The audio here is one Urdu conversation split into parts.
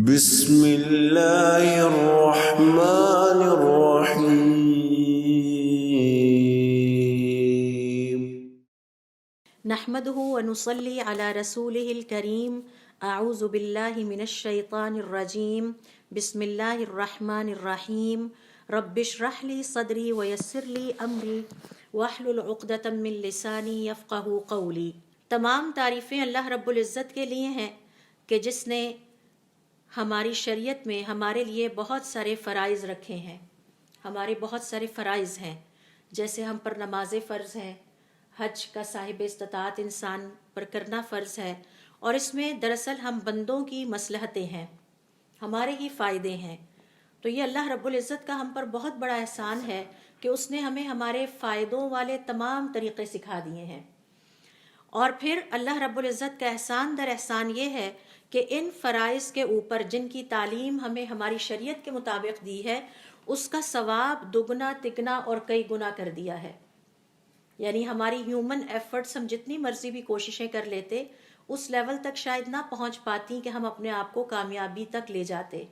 بسم اللہ الرحمن الرحیم نحمده ونصلي على رسوله الكريم. اعوذ باللہ من الشیطان الرجیم. بسم اللہ الرحمن الرحیم. رب اشرح لي صدری ویسر لي امری واحلل عقدۃ من لسانی یفقہوا قولی. تمام تعریفیں اللہ رب العزت کے لیے ہیں کہ جس نے ہماری شریعت میں ہمارے لیے بہت سارے فرائض رکھے ہیں. ہمارے بہت سارے فرائض ہیں، جیسے ہم پر نماز فرض ہے، حج کا صاحب استطاعت انسان پر کرنا فرض ہے، اور اس میں دراصل ہم بندوں کی مصلحتیں ہیں، ہمارے ہی فائدے ہیں. تو یہ اللہ رب العزت کا ہم پر بہت بڑا احسان ہے کہ اس نے ہمیں ہمارے فائدوں والے تمام طریقے سکھا دیے ہیں. اور پھر اللہ رب العزت کا احسان در احسان یہ ہے کہ ان فرائض کے اوپر جن کی تعلیم ہمیں ہماری شریعت کے مطابق دی ہے، اس کا ثواب دگنا تگنا اور کئی گنا کر دیا ہے. یعنی ہماری ہیومن ایفرٹس، ہم جتنی مرضی بھی کوششیں کر لیتے، اس لیول تک شاید نہ پہنچ پاتی کہ ہم اپنے آپ کو کامیابی تک لے جاتے.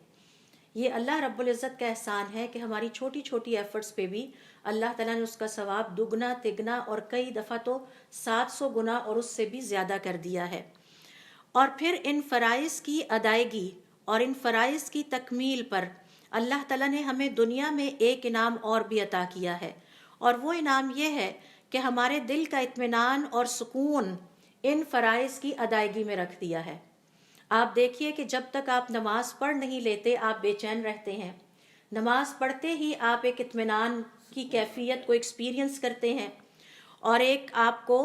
یہ اللہ رب العزت کا احسان ہے کہ ہماری چھوٹی چھوٹی ایفرٹس پہ بھی اللہ تعالیٰ نے اس کا ثواب دگنا تگنا اور کئی دفعہ تو 700 گنا اور اس سے بھی زیادہ کر دیا ہے. اور پھر ان فرائض کی ادائیگی اور ان فرائض کی تکمیل پر اللہ تعالیٰ نے ہمیں دنیا میں ایک انعام اور بھی عطا کیا ہے، اور وہ انعام یہ ہے کہ ہمارے دل کا اطمینان اور سکون ان فرائض کی ادائیگی میں رکھ دیا ہے. آپ دیکھیے کہ جب تک آپ نماز پڑھ نہیں لیتے آپ بے چین رہتے ہیں. نماز پڑھتے ہی آپ ایک اطمینان کی کیفیت کو ایکسپیرینس کرتے ہیں اور ایک آپ کو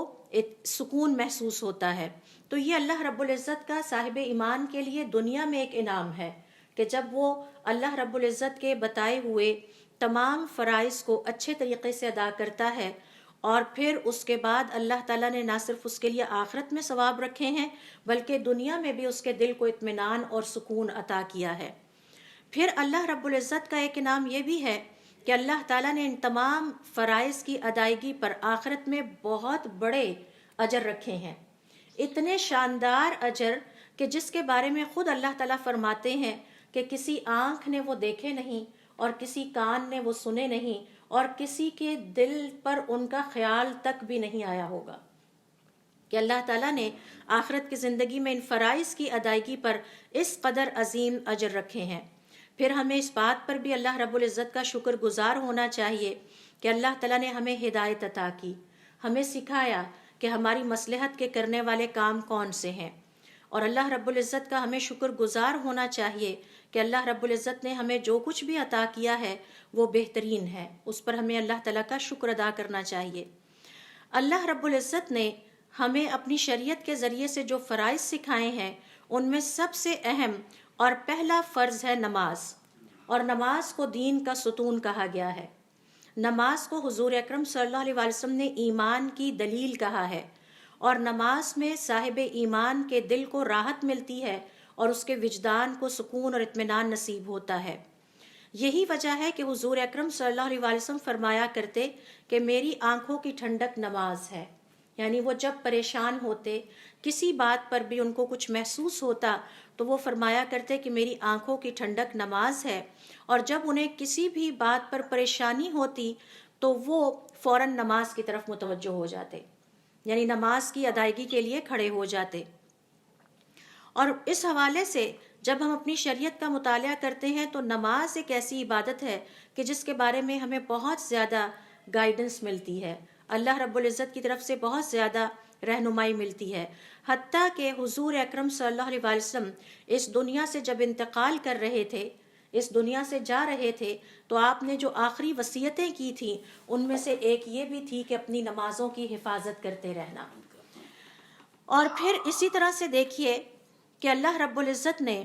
سکون محسوس ہوتا ہے. تو یہ اللہ رب العزت کا صاحب ایمان کے لیے دنیا میں ایک انعام ہے کہ جب وہ اللہ رب العزت کے بتائے ہوئے تمام فرائض کو اچھے طریقے سے ادا کرتا ہے، اور پھر اس کے بعد اللہ تعالیٰ نے نہ صرف اس کے لیے آخرت میں ثواب رکھے ہیں بلکہ دنیا میں بھی اس کے دل کو اطمینان اور سکون عطا کیا ہے. پھر اللہ رب العزت کا ایک انعام یہ بھی ہے کہ اللہ تعالیٰ نے ان تمام فرائض کی ادائیگی پر آخرت میں بہت بڑے اجر رکھے ہیں. اتنے شاندار اجر کہ جس کے بارے میں خود اللہ تعالیٰ فرماتے ہیں کہ کسی آنکھ نے وہ دیکھے نہیں اور کسی کان نے وہ سنے نہیں اور کسی کے دل پر ان کا خیال تک بھی نہیں آیا ہوگا کہ اللہ تعالیٰ نے آخرت کی زندگی میں ان فرائض کی ادائیگی پر اس قدر عظیم اجر رکھے ہیں. پھر ہمیں اس بات پر بھی اللہ رب العزت کا شکر گزار ہونا چاہیے کہ اللہ تعالیٰ نے ہمیں ہدایت عطا کی، ہمیں سکھایا کہ ہماری مصلحت کے کرنے والے کام کون سے ہیں. اور اللہ رب العزت کا ہمیں شکر گزار ہونا چاہیے کہ اللہ رب العزت نے ہمیں جو کچھ بھی عطا کیا ہے وہ بہترین ہے، اس پر ہمیں اللہ تعالیٰ کا شکر ادا کرنا چاہیے. اللہ رب العزت نے ہمیں اپنی شریعت کے ذریعے سے جو فرائض سکھائے ہیں ان میں سب سے اہم اور پہلا فرض ہے نماز. اور نماز کو دین کا ستون کہا گیا ہے. نماز کو حضور اکرم صلی اللہ علیہ وسلم نے ایمان کی دلیل کہا ہے، اور نماز میں صاحب ایمان کے دل کو راحت ملتی ہے اور اس کے وجدان کو سکون اور اطمینان نصیب ہوتا ہے. یہی وجہ ہے کہ حضور اکرم صلی اللہ علیہ وسلم فرمایا کرتے کہ میری آنکھوں کی ٹھنڈک نماز ہے. یعنی وہ جب پریشان ہوتے، کسی بات پر بھی ان کو کچھ محسوس ہوتا تو وہ فرمایا کرتے کہ میری آنکھوں کی ٹھنڈک نماز ہے. اور جب انہیں کسی بھی بات پر پریشانی ہوتی تو وہ فوراً نماز کی طرف متوجہ ہو جاتے، یعنی نماز کی ادائیگی کے لیے کھڑے ہو جاتے. اور اس حوالے سے جب ہم اپنی شریعت کا مطالعہ کرتے ہیں تو نماز ایک ایسی عبادت ہے کہ جس کے بارے میں ہمیں بہت زیادہ گائیڈنس ملتی ہے، اللہ رب العزت کی طرف سے بہت زیادہ رہنمائی ملتی ہے. حتیٰ کہ حضور اکرم صلی اللہ علیہ وسلم اس دنیا سے جب انتقال کر رہے تھے، اس دنیا سے جا رہے تھے، تو آپ نے جو آخری وصیتیں کی تھیں ان میں سے ایک یہ بھی تھی کہ اپنی نمازوں کی حفاظت کرتے رہنا. اور پھر اسی طرح سے دیکھیے کہ اللہ رب العزت نے،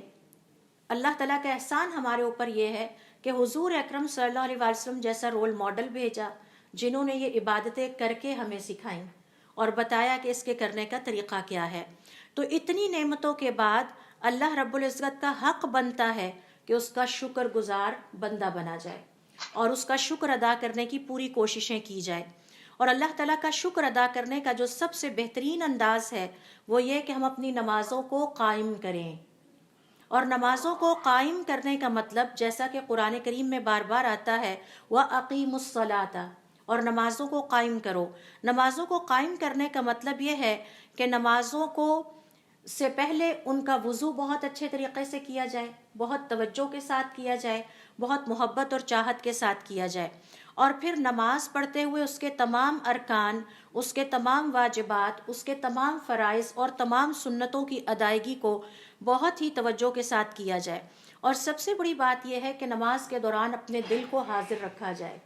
اللہ تعالیٰ کا احسان ہمارے اوپر یہ ہے کہ حضور اکرم صلی اللہ علیہ وسلم جیسا رول ماڈل بھیجا جنہوں نے یہ عبادتیں کر کے ہمیں سکھائیں اور بتایا کہ اس کے کرنے کا طریقہ کیا ہے. تو اتنی نعمتوں کے بعد اللہ رب العزت کا حق بنتا ہے کہ اس کا شکر گزار بندہ بنا جائے اور اس کا شکر ادا کرنے کی پوری کوششیں کی جائے. اور اللہ تعالیٰ کا شکر ادا کرنے کا جو سب سے بہترین انداز ہے وہ یہ کہ ہم اپنی نمازوں کو قائم کریں اور نمازوں کو قائم کرنے کا مطلب جیسا کہ قرآن کریم میں بار بار آتا ہے وَأَقِيمُوا الصَّلَاةَ، اور نمازوں کو قائم کرو۔ نمازوں کو قائم کرنے کا مطلب یہ ہے کہ نمازوں کو سے پہلے ان کا وضو بہت اچھے طریقے سے کیا جائے، بہت توجہ کے ساتھ کیا جائے، بہت محبت اور چاہت کے ساتھ کیا جائے، اور پھر نماز پڑھتے ہوئے اس کے تمام ارکان، اس کے تمام واجبات، اس کے تمام فرائض اور تمام سنتوں کی ادائیگی کو بہت ہی توجہ کے ساتھ کیا جائے۔ اور سب سے بڑی بات یہ ہے کہ نماز کے دوران اپنے دل کو حاضر رکھا جائے۔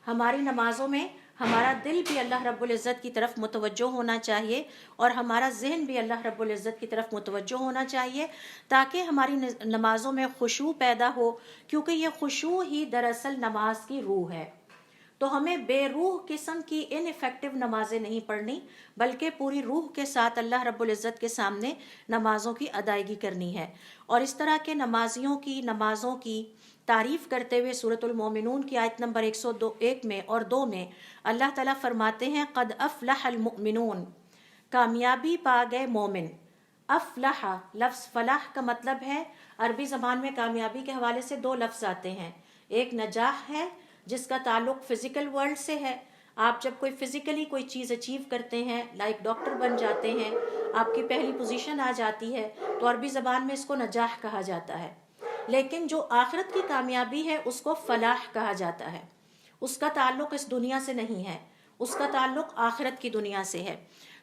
ہماری نمازوں میں ہمارا دل بھی اللہ رب العزت کی طرف متوجہ ہونا چاہیے، اور ہمارا ذہن بھی اللہ رب العزت کی طرف متوجہ ہونا چاہیے، تاکہ ہماری نمازوں میں خشوع پیدا ہو، کیونکہ یہ خشوع ہی دراصل نماز کی روح ہے۔ تو ہمیں بے روح قسم کی ان افیکٹو نمازیں نہیں پڑھنی، بلکہ پوری روح کے ساتھ اللہ رب العزت کے سامنے نمازوں کی ادائیگی کرنی ہے۔ اور اس طرح کے نمازوں کی تعریف کرتے ہوئے سورۃ المومنون کی آیت نمبر 101 میں اور 2 میں اللہ تعالیٰ فرماتے ہیں قد افلح المؤمنون، کامیابی پا گئے مومن۔ افلح، لفظ فلاح کا مطلب ہے، عربی زبان میں کامیابی کے حوالے سے 2 لفظ آتے ہیں، ایک نجاح ہے جس کا تعلق فزیکل ورلڈ سے ہے، آپ جب کوئی فزیکلی کوئی چیز اچیو کرتے ہیں، لائک ڈاکٹر بن جاتے ہیں، آپ کی پہلی پوزیشن آ جاتی ہے، تو عربی زبان میں اس کو نجاح کہا جاتا ہے۔ لیکن جو آخرت کی کامیابی ہے اس کو فلاح کہا جاتا ہے، اس کا تعلق اس دنیا سے نہیں ہے، اس کا تعلق آخرت کی دنیا سے ہے۔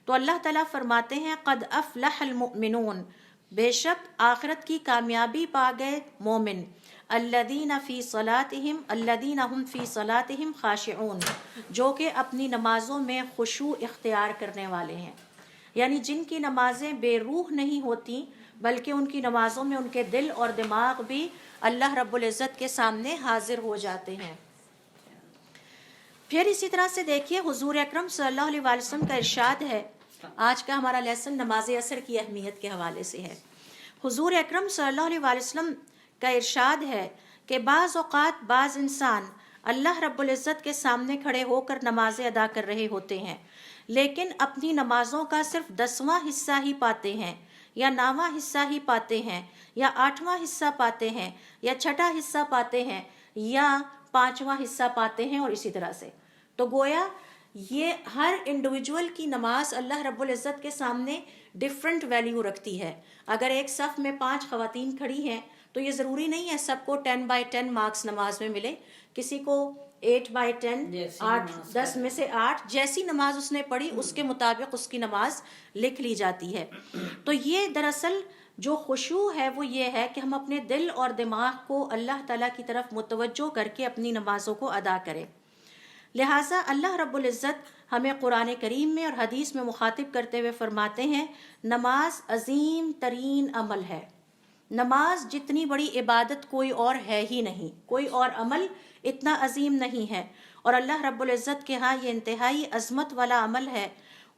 تو اللہ تعالیٰ فرماتے ہیں قد افلح المؤمنون، بے شک آخرت کی کامیابی پا گئے مومن، الذین فی صلاتہم الذین هم فی صلاتہم خاشعون، جو کہ اپنی نمازوں میں خشوع اختیار کرنے والے ہیں، یعنی جن کی نمازیں بے روح نہیں ہوتی، بلکہ ان کی نمازوں میں ان کے دل اور دماغ بھی اللہ رب العزت کے سامنے حاضر ہو جاتے ہیں۔ پھر اسی طرح سے دیکھیے حضور اکرم صلی اللہ علیہ وسلم کا ارشاد ہے، آج کا ہمارا لیسن نماز عصر کی اہمیت کے حوالے سے ہے۔ حضور اکرم صلی اللہ علیہ وسلم کا ارشاد ہے کہ بعض اوقات بعض انسان اللہ رب العزت کے سامنے کھڑے ہو کر نمازیں ادا کر رہے ہوتے ہیں، لیکن اپنی نمازوں کا صرف 10واں حصہ ہی پاتے ہیں، یا 9واں حصہ ہی پاتے ہیں، یا 8واں حصہ پاتے ہیں، یا 6واں حصہ پاتے ہیں، یا 5واں حصہ پاتے ہیں، اور اسی طرح سے۔ تو گویا یہ ہر انڈیویجول کی نماز اللہ رب العزت کے سامنے ڈفرنٹ ویلیو رکھتی ہے۔ اگر ایک صف میں 5 خواتین کھڑی ہیں تو یہ ضروری نہیں ہے سب کو 10/10 مارکس نماز میں ملے، کسی کو 8/10، 10 میں سے 8، جیسی نماز اس نے پڑھی اس کے مطابق اس کی نماز لکھ لی جاتی ہے۔ تو یہ دراصل جو خشوع ہے وہ یہ ہے کہ ہم اپنے دل اور دماغ کو اللہ تعالیٰ کی طرف متوجہ کر کے اپنی نمازوں کو ادا کریں۔ لہٰذا اللہ رب العزت ہمیں قرآن کریم میں اور حدیث میں مخاطب کرتے ہوئے فرماتے ہیں نماز عظیم ترین عمل ہے، نماز جتنی بڑی عبادت کوئی اور ہے ہی نہیں، کوئی اور عمل اتنا عظیم نہیں ہے، اور اللہ رب العزت کے ہاں یہ انتہائی عظمت والا عمل ہے۔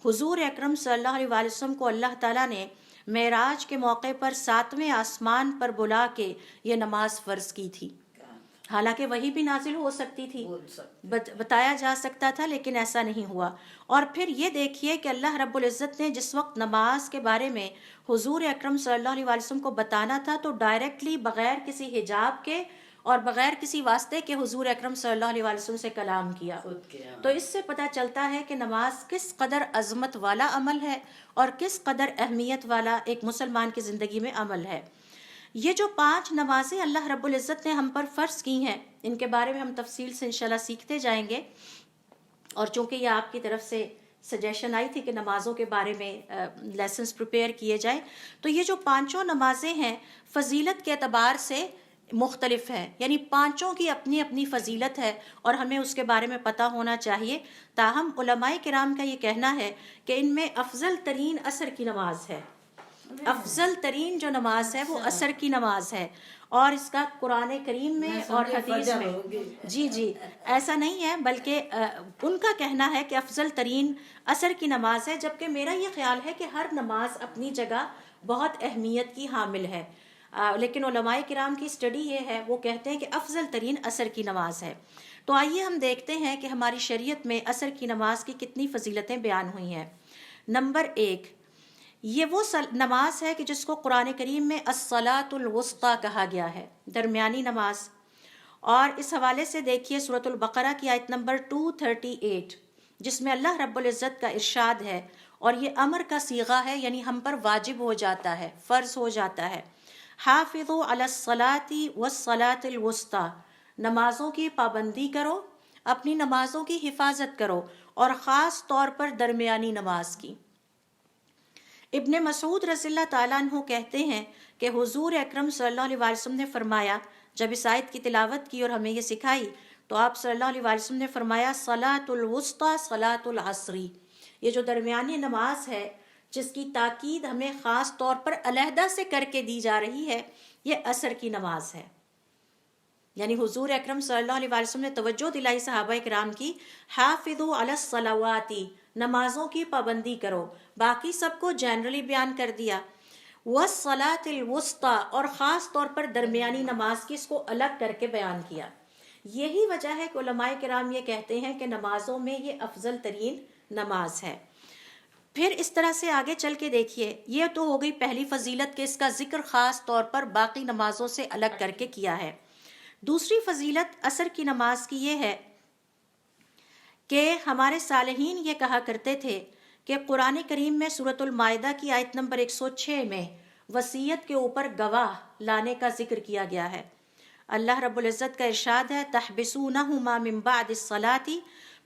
حضور اکرم صلی اللہ علیہ وسلم کو اللہ تعالیٰ نے معراج کے موقع پر 7ویں آسمان پر بلا کے یہ نماز فرض کی تھی، حالانکہ وہی بھی نازل ہو سکتی تھی، بتایا جا سکتا تھا، لیکن ایسا نہیں ہوا۔ اور پھر یہ دیکھیے کہ اللہ رب العزت نے جس وقت نماز کے بارے میں حضور اکرم صلی اللہ علیہ وسلم کو بتانا تھا تو ڈائریکٹلی بغیر کسی حجاب کے اور بغیر کسی واسطے کے حضور اکرم صلی اللہ علیہ وسلم سے کلام کیا۔ تو اس سے پتہ چلتا ہے کہ نماز کس قدر عظمت والا عمل ہے اور کس قدر اہمیت والا ایک مسلمان کی زندگی میں عمل ہے۔ یہ جو 5 نمازیں اللہ رب العزت نے ہم پر فرض کی ہیں، ان کے بارے میں ہم تفصیل سے انشاءاللہ سیکھتے جائیں گے، اور چونکہ یہ آپ کی طرف سے سجیشن آئی تھی کہ نمازوں کے بارے میں لیسنز پریپیئر کیے جائیں، تو یہ جو 5 نمازیں ہیں فضیلت کے اعتبار سے مختلف ہیں، یعنی 5 کی اپنی اپنی فضیلت ہے اور ہمیں اس کے بارے میں پتہ ہونا چاہیے۔ تاہم علماء کرام کا یہ کہنا ہے کہ ان میں افضل ترین عصر کی نماز ہے، افضل ترین جو نماز ہے وہ عصر کی نماز ہے، اور اس کا قرآن کریم میں اور حدیث میں جی ایسا نہیں ہے، بلکہ ان کا کہنا ہے کہ افضل ترین عصر کی نماز ہے، جبکہ میرا یہ خیال ہے کہ ہر نماز اپنی جگہ بہت اہمیت کی حامل ہے، لیکن علماء کرام کی اسٹڈی یہ ہے، وہ کہتے ہیں کہ افضل ترین عصر کی نماز ہے۔ تو آئیے ہم دیکھتے ہیں کہ ہماری شریعت میں عصر کی نماز کی کتنی فضیلتیں بیان ہوئی ہیں۔ نمبر 1، یہ وہ نماز ہے کہ جس کو قرآن کریم میں الصلاۃ الوسطیٰ کہا گیا ہے، درمیانی نماز۔ اور اس حوالے سے دیکھیے سورۃ البقرہ کی آیت نمبر 238، جس میں اللہ رب العزت کا ارشاد ہے، اور یہ امر کا صیغہ ہے، یعنی ہم پر واجب ہو جاتا ہے، فرض ہو جاتا ہے۔ حافظوا علی الصلاۃ والصلاۃ الوسطیٰ، نمازوں کی پابندی کرو، اپنی نمازوں کی حفاظت کرو، اور خاص طور پر درمیانی نماز کی۔ ابن مسعود رضی اللہ تعالیٰ عنہ کہتے ہیں کہ حضور اکرم صلی اللہ علیہ وسلم نے فرمایا، جب اس آیت کی تلاوت کی اور ہمیں یہ سکھائی، تو آپ صلی اللہ علیہ وسلم نے فرمایا صلاۃ الوسطیٰ صلاۃ العصر، یہ جو درمیانی نماز ہے جس کی تاکید ہمیں خاص طور پر علیحدہ سے کر کے دی جا رہی ہے، یہ عصر کی نماز ہے۔ یعنی حضور اکرم صلی اللہ علیہ وسلم نے توجہ دلائی صحابہ کرام کی، حافظوا علی الصلوات، نمازوں کی پابندی کرو، باقی سب کو جنرلی بیان کر دیا، والصلاۃ الوسطیٰ، اور خاص طور پر درمیانی نماز کی اس کو الگ کر کے بیان کیا۔ یہی وجہ ہے کہ علماء کرام یہ کہتے ہیں کہ نمازوں میں یہ افضل ترین نماز ہے۔ پھر اس طرح سے آگے چل کے دیکھیے، یہ تو ہو گئی پہلی فضیلت کہ اس کا ذکر خاص طور پر باقی نمازوں سے الگ کر کے کیا ہے۔ دوسری فضیلت عصر کی نماز کی یہ ہے کہ ہمارے صالحین یہ کہا کرتے تھے کہ قرآن کریم میں سورۃ المائدہ کی آیت نمبر 106 میں وصیت کے اوپر گواہ لانے کا ذکر کیا گیا ہے۔ اللہ رب العزت کا ارشاد ہے تحبسونہما من بعد الصلاۃ،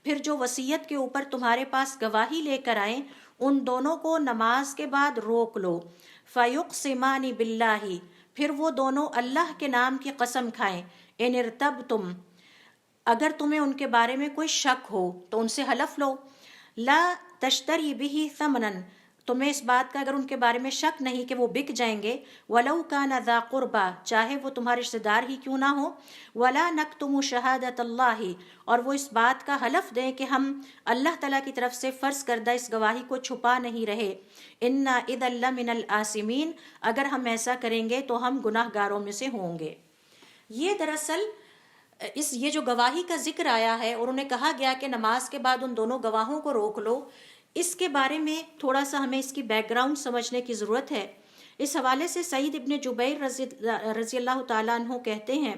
پھر جو وصیت کے اوپر تمہارے پاس گواہی لے کر آئیں ان دونوں کو نماز کے بعد روک لو، فیقسمان باللہ، پھر وہ دونوں اللہ کے نام کی قسم کھائیں، ان ارتبتم، اگر تمہیں ان کے بارے میں کوئی شک ہو تو ان سے حلف لو، لا تشتری بہ ثمنا، تمہیں اس بات کا اگر ان کے بارے میں شک نہیں کہ وہ بک جائیں گے، ولو کان ذا قربا، چاہے وہ تمہارے رشتہ دار ہی کیوں نہ ہو، ولا نکتم شہادۃ اللہ، اور وہ اس بات کا حلف دیں کہ ہم اللہ تعالیٰ کی طرف سے فرض کردہ اس گواہی کو چھپا نہیں رہے، انا اذا لمن الآثمین، اگر ہم ایسا کریں گے تو ہم گناہ گاروں میں سے ہوں گے۔ یہ دراصل یہ جو گواہی کا ذکر آیا ہے اور انہیں کہا گیا کہ نماز کے بعد ان دونوں گواہوں کو روک لو، اس کے بارے میں تھوڑا سا ہمیں اس کی بیک گراؤنڈ سمجھنے کی ضرورت ہے۔ اس حوالے سے سعید ابن جبیر رضی اللہ تعالیٰ عنہ کہتے ہیں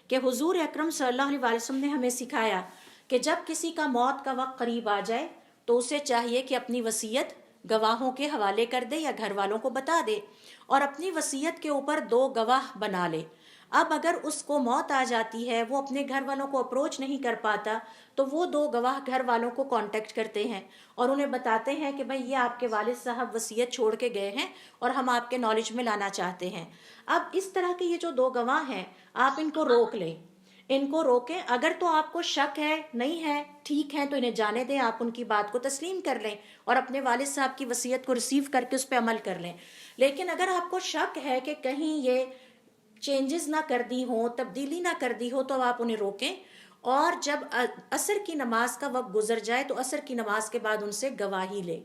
کہ حضور اکرم صلی اللہ علیہ وسلم نے ہمیں سکھایا کہ جب کسی کا موت کا وقت قریب آ جائے تو اسے چاہیے کہ اپنی وصیت گواہوں کے حوالے کر دے یا گھر والوں کو بتا دے، اور اپنی وصیت کے اوپر 2 گواہ بنا لے۔ اب اگر اس کو موت آ جاتی ہے، وہ اپنے گھر والوں کو اپروچ نہیں کر پاتا، تو وہ 2 گواہ گھر والوں کو کانٹیکٹ کرتے ہیں اور انہیں بتاتے ہیں کہ بھئی یہ آپ کے والد صاحب وصیت چھوڑ کے گئے ہیں اور ہم آپ کے نالج میں لانا چاہتے ہیں۔ اب اس طرح کے یہ جو 2 گواہ ہیں، آپ ان کو روک لیں، ان کو روکیں، اگر تو آپ کو شک ہے نہیں ہے ٹھیک ہے تو انہیں جانے دیں، آپ ان کی بات کو تسلیم کر لیں اور اپنے والد صاحب کی وصیت کو ریسیو کر کے اس پہ عمل کر لیں۔ لیکن اگر آپ کو شک ہے کہ کہیں یہ چینجز نہ کر دی ہوں، تبدیلی نہ کر دی ہو، تو آپ انہیں روکیں، اور جب عصر کی نماز کا وقت گزر جائے تو عصر کی نماز کے بعد ان سے گواہی لیں،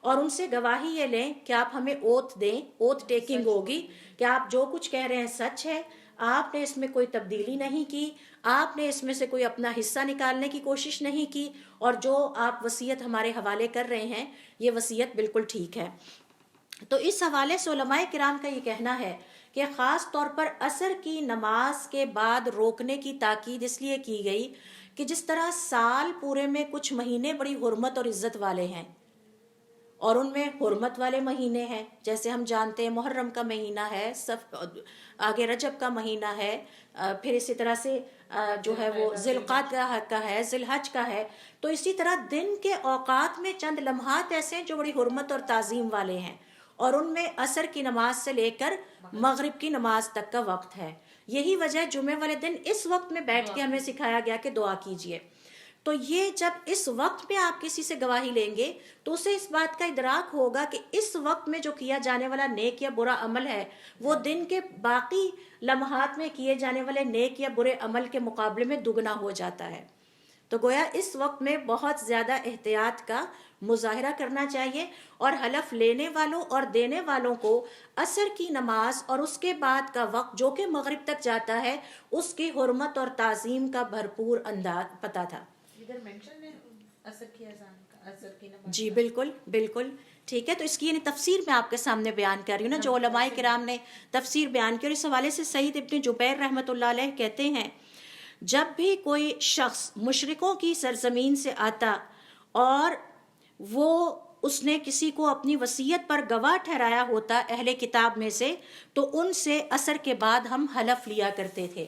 اور ان سے گواہی یہ لیں کہ آپ ہمیں اوتھ دیں، اوتھ ٹیکنگ ہوگی کہ آپ جو کچھ کہہ رہے ہیں سچ ہے، آپ نے اس میں کوئی تبدیلی نہیں کی، آپ نے اس میں سے کوئی اپنا حصہ نکالنے کی کوشش نہیں کی، اور جو آپ وصیت ہمارے حوالے کر رہے ہیں یہ وصیت بالکل ٹھیک ہے۔ تو اس حوالے سے علماء کرام کا یہ کہنا ہے کہ خاص طور پر عصر کی نماز کے بعد روکنے کی تاکید اس لیے کی گئی کہ جس طرح سال پورے میں کچھ مہینے بڑی حرمت اور عزت والے ہیں، اور ان میں حرمت والے مہینے ہیں، جیسے ہم جانتے ہیں محرم کا مہینہ ہے، آگے رجب کا مہینہ ہے، پھر اسی طرح سے جو ہے وہ ذی القعدہ کا ہے، ذی الحج کا ہے، تو اسی طرح دن کے اوقات میں چند لمحات ایسے ہیں جو بڑی حرمت اور تعظیم والے ہیں، اور ان میں عصر کی نماز سے لے کر مغرب کی نماز تک کا وقت ہے۔ یہی وجہ جمعے والے دن اس وقت میں بیٹھ کے ہمیں سکھایا گیا کہ دعا کیجئے۔ تو یہ جب اس وقت میں آپ کسی سے گواہی لیں گے تو اسے اس بات کا ادراک ہوگا کہ اس وقت میں جو کیا جانے والا نیک یا برا عمل ہے وہ دن کے باقی لمحات میں کیے جانے والے نیک یا برے عمل کے مقابلے میں دگنا ہو جاتا ہے۔ تو گویا اس وقت میں بہت زیادہ احتیاط کا مظاہرہ کرنا چاہیے، اور حلف لینے والوں اور دینے والوں کو عصر کی نماز اور اس کے بعد کا وقت جو کہ مغرب تک جاتا ہے اس کی حرمت اور تعظیم کا بھرپور انداز پتہ تھا۔ ادھر مینشن ہے عصر کی اذان کا، عصر کی نماز۔ جی بالکل بالکل، ٹھیک ہے، تو اس کی یعنی تفسیر میں آپ کے سامنے بیان کر رہی ہوں نا، جو علماء کرام نے تفسیر بیان کی. اور اس حوالے سے سعید ابن جبیر رحمۃ اللہ علیہ کہتے ہیں جب بھی کوئی شخص مشرکوں کی سرزمین سے آتا اور وہ اس نے کسی کو اپنی وصیت پر گواہ ٹھہرایا ہوتا اہل کتاب میں سے، تو ان سے عصر کے بعد ہم حلف لیا کرتے تھے.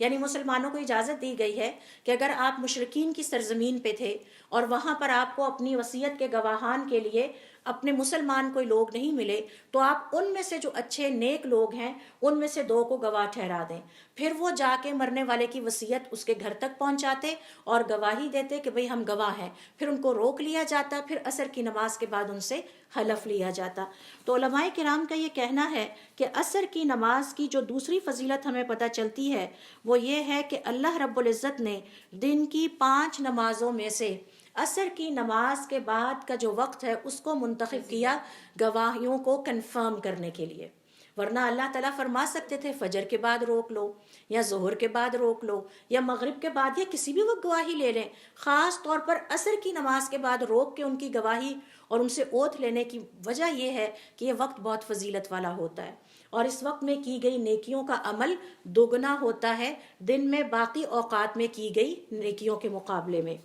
یعنی مسلمانوں کو اجازت دی گئی ہے کہ اگر آپ مشرکین کی سرزمین پہ تھے اور وہاں پر آپ کو اپنی وصیت کے گواہان کے لیے اپنے مسلمان کوئی لوگ نہیں ملے، تو آپ ان میں سے جو اچھے نیک لوگ ہیں ان میں سے 2 کو گواہ ٹھہرا دیں. پھر وہ جا کے مرنے والے کی وصیت اس کے گھر تک پہنچاتے اور گواہی دیتے کہ بھئی ہم گواہ ہیں. پھر ان کو روک لیا جاتا، پھر عصر کی نماز کے بعد ان سے حلف لیا جاتا. تو علماء کرام کا یہ کہنا ہے کہ عصر کی نماز کی جو دوسری فضیلت ہمیں پتہ چلتی ہے وہ یہ ہے کہ اللہ رب العزت نے دن کی 5 نمازوں میں سے عصر کی نماز کے بعد کا جو وقت ہے اس کو منتخب کیا گواہیوں کو کنفرم کرنے کے لیے. ورنہ اللہ تعالیٰ فرما سکتے تھے فجر کے بعد روک لو، یا ظہر کے بعد روک لو، یا مغرب کے بعد، یا کسی بھی وقت گواہی لے لیں. خاص طور پر عصر کی نماز کے بعد روک کے ان کی گواہی اور ان سے اوتھ لینے کی وجہ یہ ہے کہ یہ وقت بہت فضیلت والا ہوتا ہے، اور اس وقت میں کی گئی نیکیوں کا عمل دوگنا ہوتا ہے دن میں باقی اوقات میں کی گئی نیکیوں کے مقابلے میں.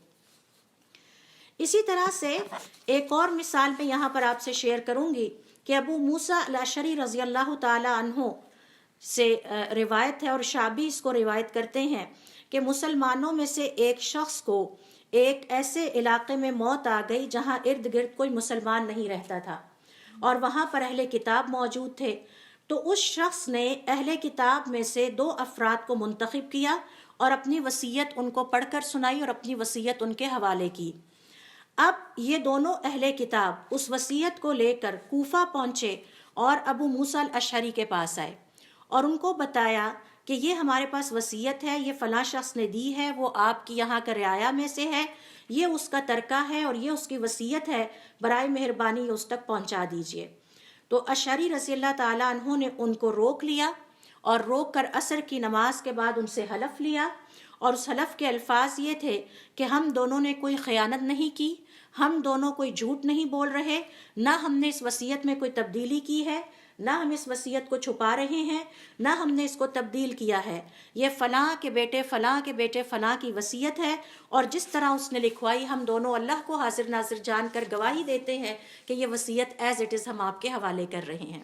اسی طرح سے ایک اور مثال میں یہاں پر آپ سے شیئر کروں گی کہ ابو موسیٰ الاشعری رضی اللہ تعالی عنہ سے روایت ہے، اور شعبی اس کو روایت کرتے ہیں کہ مسلمانوں میں سے ایک شخص کو ایک ایسے علاقے میں موت آ گئی جہاں ارد گرد کوئی مسلمان نہیں رہتا تھا، اور وہاں پر اہل کتاب موجود تھے. تو اس شخص نے اہل کتاب میں سے 2 افراد کو منتخب کیا اور اپنی وصیت ان کو پڑھ کر سنائی اور اپنی وصیت ان کے حوالے کی. اب یہ دونوں اہل کتاب اس وصیت کو لے کر کوفہ پہنچے اور ابو موسیٰ الاشعری کے پاس آئے اور ان کو بتایا کہ یہ ہمارے پاس وصیت ہے، یہ فلاں شخص نے دی ہے، وہ آپ کی یہاں کا رعایا میں سے ہے، یہ اس کا ترکہ ہے اور یہ اس کی وصیت ہے، برائے مہربانی یہ اس تک پہنچا دیجئے. تو اشعری رضی اللہ تعالیٰ عنہ نے ان کو روک لیا اور روک کر عصر کی نماز کے بعد ان سے حلف لیا، اور اس حلف کے الفاظ یہ تھے کہ ہم دونوں نے کوئی خیانت نہیں کی، ہم دونوں کوئی جھوٹ نہیں بول رہے، نہ ہم نے اس وصیت میں کوئی تبدیلی کی ہے، نہ ہم اس وصیت کو چھپا رہے ہیں، نہ ہم نے اس کو تبدیل کیا ہے. یہ فلاں کے بیٹے فلاں کے بیٹے فلاں کی وصیت ہے، اور جس طرح اس نے لکھوائی ہم دونوں اللہ کو حاضر ناظر جان کر گواہی دیتے ہیں کہ یہ وصیت ایز اٹ از ہم آپ کے حوالے کر رہے ہیں.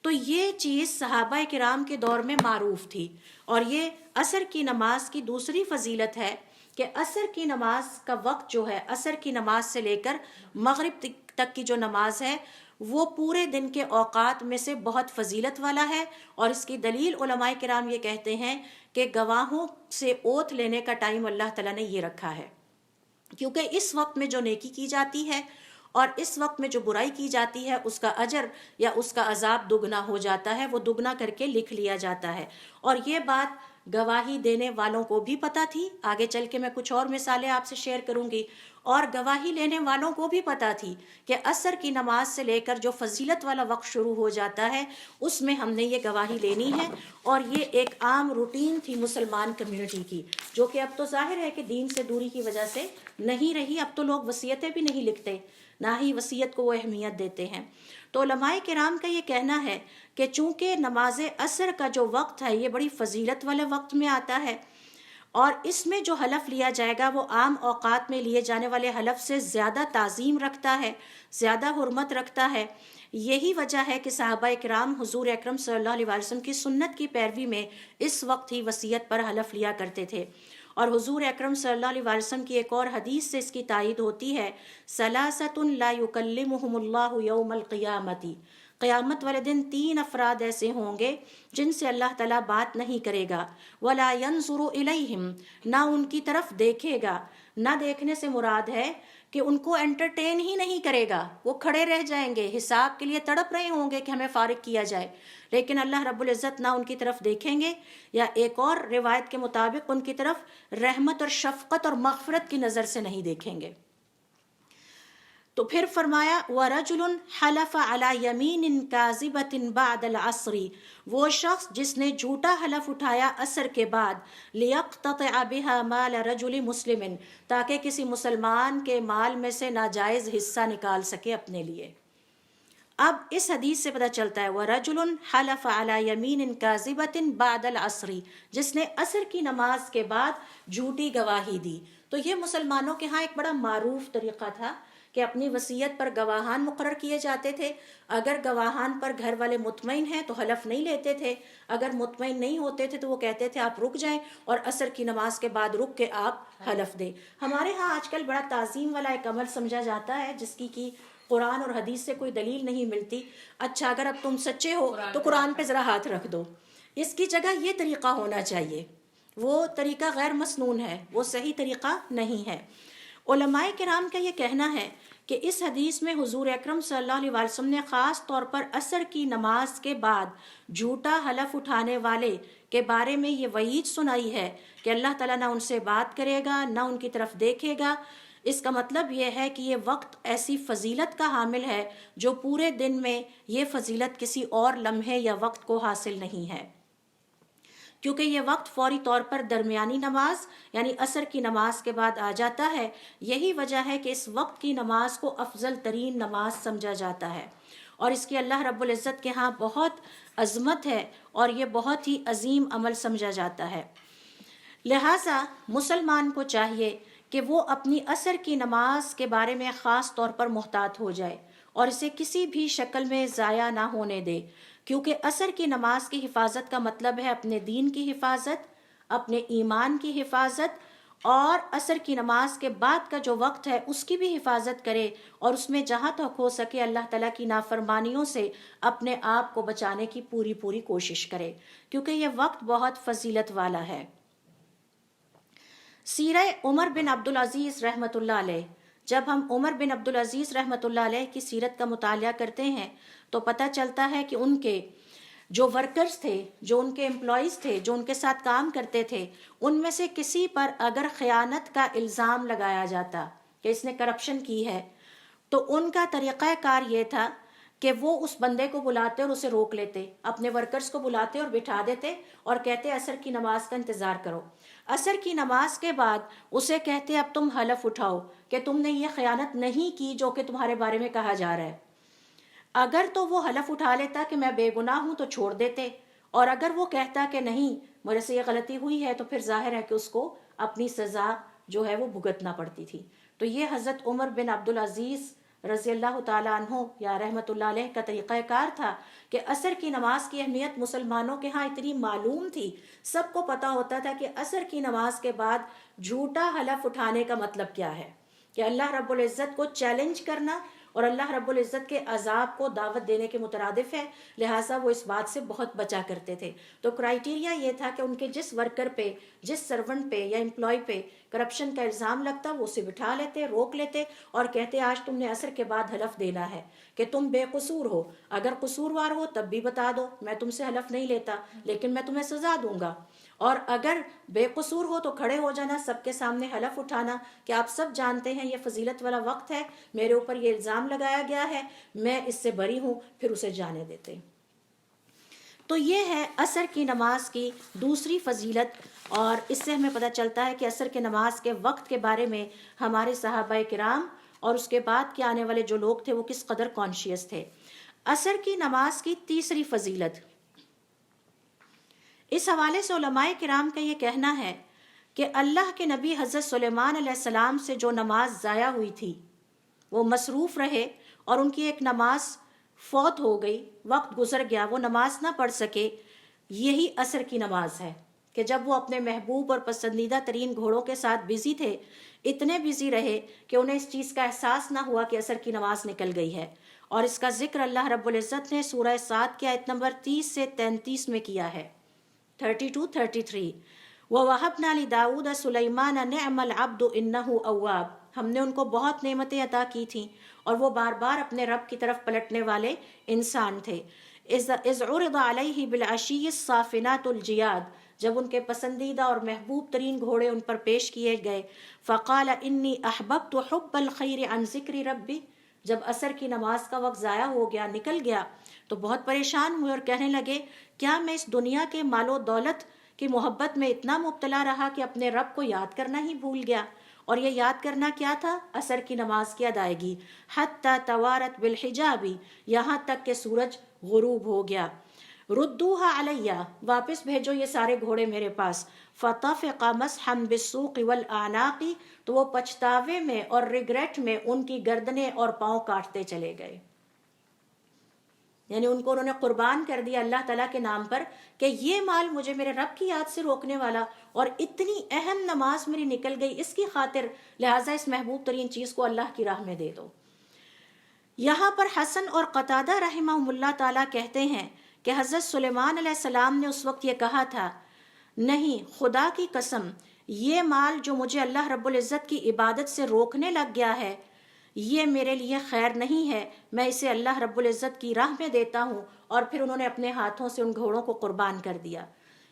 تو یہ چیز صحابہ کرام کے دور میں معروف تھی. اور یہ عصر کی نماز کی دوسری فضیلت ہے کہ عصر کی نماز کا وقت جو ہے، عصر کی نماز سے لے کر مغرب تک کی جو نماز ہے وہ پورے دن کے اوقات میں سے بہت فضیلت والا ہے. اور اس کی دلیل علماء کرام یہ کہتے ہیں کہ گواہوں سے اوتھ لینے کا ٹائم اللہ تعالیٰ نے یہ رکھا ہے، کیونکہ اس وقت میں جو نیکی کی جاتی ہے اور اس وقت میں جو برائی کی جاتی ہے اس کا اجر یا اس کا عذاب دگنا ہو جاتا ہے، وہ دگنا کر کے لکھ لیا جاتا ہے. اور یہ بات گواہی دینے والوں کو بھی پتہ تھی، آگے چل کے میں کچھ اور مثالیں آپ سے شیئر کروں گی، اور گواہی لینے والوں کو بھی پتہ تھی کہ عصر کی نماز سے لے کر جو فضیلت والا وقت شروع ہو جاتا ہے اس میں ہم نے یہ گواہی لینی ہے. اور یہ ایک عام روٹین تھی مسلمان کمیونٹی کی، جو کہ اب تو ظاہر ہے کہ دین سے دوری کی وجہ سے نہیں رہی. اب تو لوگ وصیتیں بھی نہیں لکھتے، نہ ہی وصیت کو وہ اہمیت دیتے ہیں. تو علماء کرام کا یہ کہنا ہے کہ چونکہ نماز عصر کا جو وقت ہے یہ بڑی فضیلت والے وقت میں آتا ہے، اور اس میں جو حلف لیا جائے گا وہ عام اوقات میں لیے جانے والے حلف سے زیادہ تعظیم رکھتا ہے، زیادہ حرمت رکھتا ہے. یہی وجہ ہے کہ صحابہ کرام حضور اکرم صلی اللہ علیہ وسلم کی سنت کی پیروی میں اس وقت ہی وصیت پر حلف لیا کرتے تھے. اور حضور اکرم صلی اللہ علیہ وسلم کی ایک اور حدیث سے اس کی تائید ہوتی ہے، ثلاثۃ لا یکلمہم اللہ یوم القیامۃ، قیامت والے دن 3 افراد ایسے ہوں گے جن سے اللہ تعالیٰ بات نہیں کرے گا، ولا ینظر الیہم، نہ ان کی طرف دیکھے گا. نہ دیکھنے سے مراد ہے کہ ان کو انٹرٹین ہی نہیں کرے گا، وہ کھڑے رہ جائیں گے، حساب کے لیے تڑپ رہے ہوں گے کہ ہمیں فارغ کیا جائے، لیکن اللہ رب العزت نہ ان کی طرف دیکھیں گے، یا ایک اور روایت کے مطابق ان کی طرف رحمت اور شفقت اور مغفرت کی نظر سے نہیں دیکھیں گے. تو پھر فرمایا وَرَجُلٌ حَلَفَ عَلَى يَمِينٍ كَاذِبَةٍ بَعْدَ الْعَصْرِ، وہ شخص جس نے جھوٹا حلف اٹھایا عصر کے بعد، لِيَقْتَطِعَ بِهَا مَالَ رَجُلِ مُسْلِمٍ، تاکہ کسی مسلمان کے مال میں سے ناجائز حصہ نکال سکے اپنے لیے. اب اس حدیث سے پتہ چلتا ہے وَرَجُلٌ حَلَفَ عَلَى يَمِينٍ كَاذِبَةٍ بَعْدَ الْعَصْرِ، جس نے عصر کی نماز کے بعد جھوٹی گواہی دی. تو یہ مسلمانوں کے ہاں ایک بڑا معروف طریقہ تھا کہ اپنی وصیت پر گواہان مقرر کیے جاتے تھے. اگر گواہان پر گھر والے مطمئن ہیں تو حلف نہیں لیتے تھے، اگر مطمئن نہیں ہوتے تھے تو وہ کہتے تھے آپ رک جائیں اور عصر کی نماز کے بعد رک کے آپ حلف دیں. ہمارے ہاں آج کل بڑا تعظیم والا ایک عمل سمجھا جاتا ہے جس کی قرآن اور حدیث سے کوئی دلیل نہیں ملتی. اچھا اگر اب تم سچے ہو تو قرآن پہ ذرا ہاتھ رکھ دو. اس کی جگہ یہ طریقہ ہونا چاہیے، وہ طریقہ غیر مسنون ہے، وہ صحیح طریقہ نہیں ہے. علماء کرام کا یہ کہنا ہے کہ اس حدیث میں حضور اکرم صلی اللہ علیہ وسلم نے خاص طور پر عصر کی نماز کے بعد جھوٹا حلف اٹھانے والے کے بارے میں یہ وعید سنائی ہے کہ اللہ تعالیٰ نہ ان سے بات کرے گا نہ ان کی طرف دیکھے گا. اس کا مطلب یہ ہے کہ یہ وقت ایسی فضیلت کا حامل ہے جو پورے دن میں یہ فضیلت کسی اور لمحے یا وقت کو حاصل نہیں ہے، کیونکہ یہ وقت فوری طور پر درمیانی نماز یعنی عصر کی نماز کے بعد آ جاتا ہے. یہی وجہ ہے کہ اس وقت کی نماز کو افضل ترین نماز سمجھا جاتا ہے اور اس کی اللہ رب العزت کے ہاں بہت عظمت ہے اور یہ بہت ہی عظیم عمل سمجھا جاتا ہے. لہٰذا مسلمان کو چاہیے کہ وہ اپنی عصر کی نماز کے بارے میں خاص طور پر محتاط ہو جائے اور اسے کسی بھی شکل میں ضائع نہ ہونے دے، کیونکہ عصر کی نماز کی حفاظت کا مطلب ہے اپنے دین کی حفاظت، اپنے ایمان کی حفاظت، اور عصر کی نماز کے بعد کا جو وقت ہے اس کی بھی حفاظت کرے اور اس میں جہاں تک ہو سکے اللہ تعالیٰ کی نافرمانیوں سے اپنے آپ کو بچانے کی پوری کوشش کرے، کیونکہ یہ وقت بہت فضیلت والا ہے. سیرہ عمر بن عبدالعزیز رحمۃ اللہ علیہ، جب ہم عمر بن عبدالعزیز رحمۃ اللہ علیہ کی سیرت کا مطالعہ کرتے ہیں تو پتہ چلتا ہے کہ ان کے جو ورکرز تھے، جو ان کے امپلائیز تھے، جو ان کے ساتھ کام کرتے تھے، ان میں سے کسی پر اگر خیانت کا الزام لگایا جاتا کہ اس نے کرپشن کی ہے تو ان کا طریقہ کار یہ تھا کہ وہ اس بندے کو بلاتے اور اسے روک لیتے، اپنے ورکرز کو بلاتے اور بٹھا دیتے اور کہتے عصر کی نماز کا انتظار کرو. عصر کی نماز کے بعد اسے کہتے اب تم حلف اٹھاؤ کہ تم نے یہ خیانت نہیں کی جو کہ تمہارے بارے میں کہا جا رہا ہے. اگر تو وہ حلف اٹھا لیتا کہ میں بے گناہ ہوں تو چھوڑ دیتے، اور اگر وہ کہتا کہ نہیں میرے سے یہ غلطی ہوئی ہے تو پھر ظاہر ہے کہ اس کو اپنی سزا جو ہے وہ بھگتنا پڑتی تھی. تو یہ حضرت عمر بن عبدالعزیز رضی اللہ تعالیٰ عنہ یا رحمۃ اللہ علیہ کا طریقہ کار تھا کہ عصر کی نماز کی اہمیت مسلمانوں کے ہاں اتنی معلوم تھی، سب کو پتہ ہوتا تھا کہ عصر کی نماز کے بعد جھوٹا حلف اٹھانے کا مطلب کیا ہے، کہ اللہ رب العزت کو چیلنج کرنا اور اللہ رب العزت کے عذاب کو دعوت دینے کے مترادف ہے. لہٰذا وہ اس بات سے بہت بچا کرتے تھے. تو کرائیٹیریا یہ تھا کہ ان کے جس ورکر پہ، جس سرونٹ پہ یا امپلائی پہ کرپشن کا الزام لگتا وہ اسے بٹھا لیتے، روک لیتے اور کہتے آج تم نے عصر کے بعد حلف دینا ہے کہ تم بے قصور ہو، اگر قصوروار ہو تب بھی بتا دو، میں تم سے حلف نہیں لیتا لیکن میں تمہیں سزا دوں گا، اور اگر بے قصور ہو تو کھڑے ہو جانا، سب کے سامنے حلف اٹھانا کہ آپ سب جانتے ہیں یہ فضیلت والا وقت ہے، میرے اوپر یہ الزام لگایا گیا ہے، میں اس سے بری ہوں، پھر اسے جانے دیتے. تو یہ ہے عصر کی نماز کی دوسری فضیلت، اور اس سے ہمیں پتہ چلتا ہے کہ عصر کے نماز کے وقت کے بارے میں ہمارے صحابہ کرام اور اس کے بعد کے آنے والے جو لوگ تھے وہ کس قدر کانشیس تھے. عصر کی نماز کی تیسری فضیلت، اس حوالے سے علماء کرام کا یہ کہنا ہے کہ اللہ کے نبی حضرت سلیمان علیہ السلام سے جو نماز ضائع ہوئی تھی وہ مصروف رہے اور ان کی ایک نماز فوت ہو گئی، وقت گزر گیا، وہ نماز نہ پڑھ سکے. یہی عصر کی نماز ہے کہ جب وہ اپنے محبوب اور پسندیدہ ترین گھوڑوں کے ساتھ بزی تھے، اتنے بزی رہے کہ انہیں اس چیز کا احساس نہ ہوا کہ عصر کی نماز نکل گئی ہے. اور اس کا ذکر اللہ رب العزت نے سورہ صاد کی آیت نمبر 30 سے 33 میں کیا ہے، 32-33. وَوَهَبْنَا لِدَاوُودَ سُلَيْمَانَ نِعْمَ الْعَبْدُ إِنَّهُ أَوَّابٌ، ہم نے ان کو بہت نعمتیں عطا کی تھیں اور وہ بار بار اپنے رب کی طرف پلٹنے والے انسان تھے. اِذْ عُرِضَ عَلَيْهِ بِالْعَشِيِّ الصَّافِنَاتُ الْجِيَادُ، جب ان کے پسندیدہ اور محبوب ترین گھوڑے ان پر پیش کیے گئے. فَقَالَ إِنِّي أَحْبَبْتُ حُبَّ الْخَيْرِ عَنْ ذِكْرِ رَبِّي، جب عصر کی نماز کا وقت ضائع ہو گیا، نکل گیا، تو بہت پریشان ہوئے اور کہنے لگے کیا میں اس دنیا کے مال و دولت کی محبت میں اتنا مبتلا رہا کہ اپنے رب کو یاد کرنا ہی بھول گیا. اور یہ یاد کرنا کیا تھا؟ عصر کی نماز کی ادائیگی. حتی توارت بالحجابی، یہاں تک کہ سورج غروب ہو گیا. ردوہا علیہ، واپس بھیجو یہ سارے گھوڑے میرے پاس. فطفق مسحا بالسوق والاعناق، تو وہ پچھتاوے میں اور ریگریٹ میں ان کی گردنیں اور پاؤں کاٹتے چلے گئے. یعنی ان کو انہوں نے قربان کر دیا اللہ تعالیٰ کے نام پر کہ یہ مال مجھے میرے رب کی یاد سے روکنے والا، اور اتنی اہم نماز میری نکل گئی اس کی خاطر، لہٰذا اس محبوب ترین چیز کو اللہ کی راہ میں دے دو. یہاں پر حسن اور قتادہ رحمہم اللہ تعالیٰ کہتے ہیں کہ حضرت سلیمان علیہ السلام نے اس وقت یہ کہا تھا، نہیں خدا کی قسم، یہ مال جو مجھے اللہ رب العزت کی عبادت سے روکنے لگ گیا ہے، یہ میرے لیے خیر نہیں ہے، میں اسے اللہ رب العزت کی راہ میں دیتا ہوں. اور پھر انہوں نے اپنے ہاتھوں سے ان گھوڑوں کو قربان کر دیا.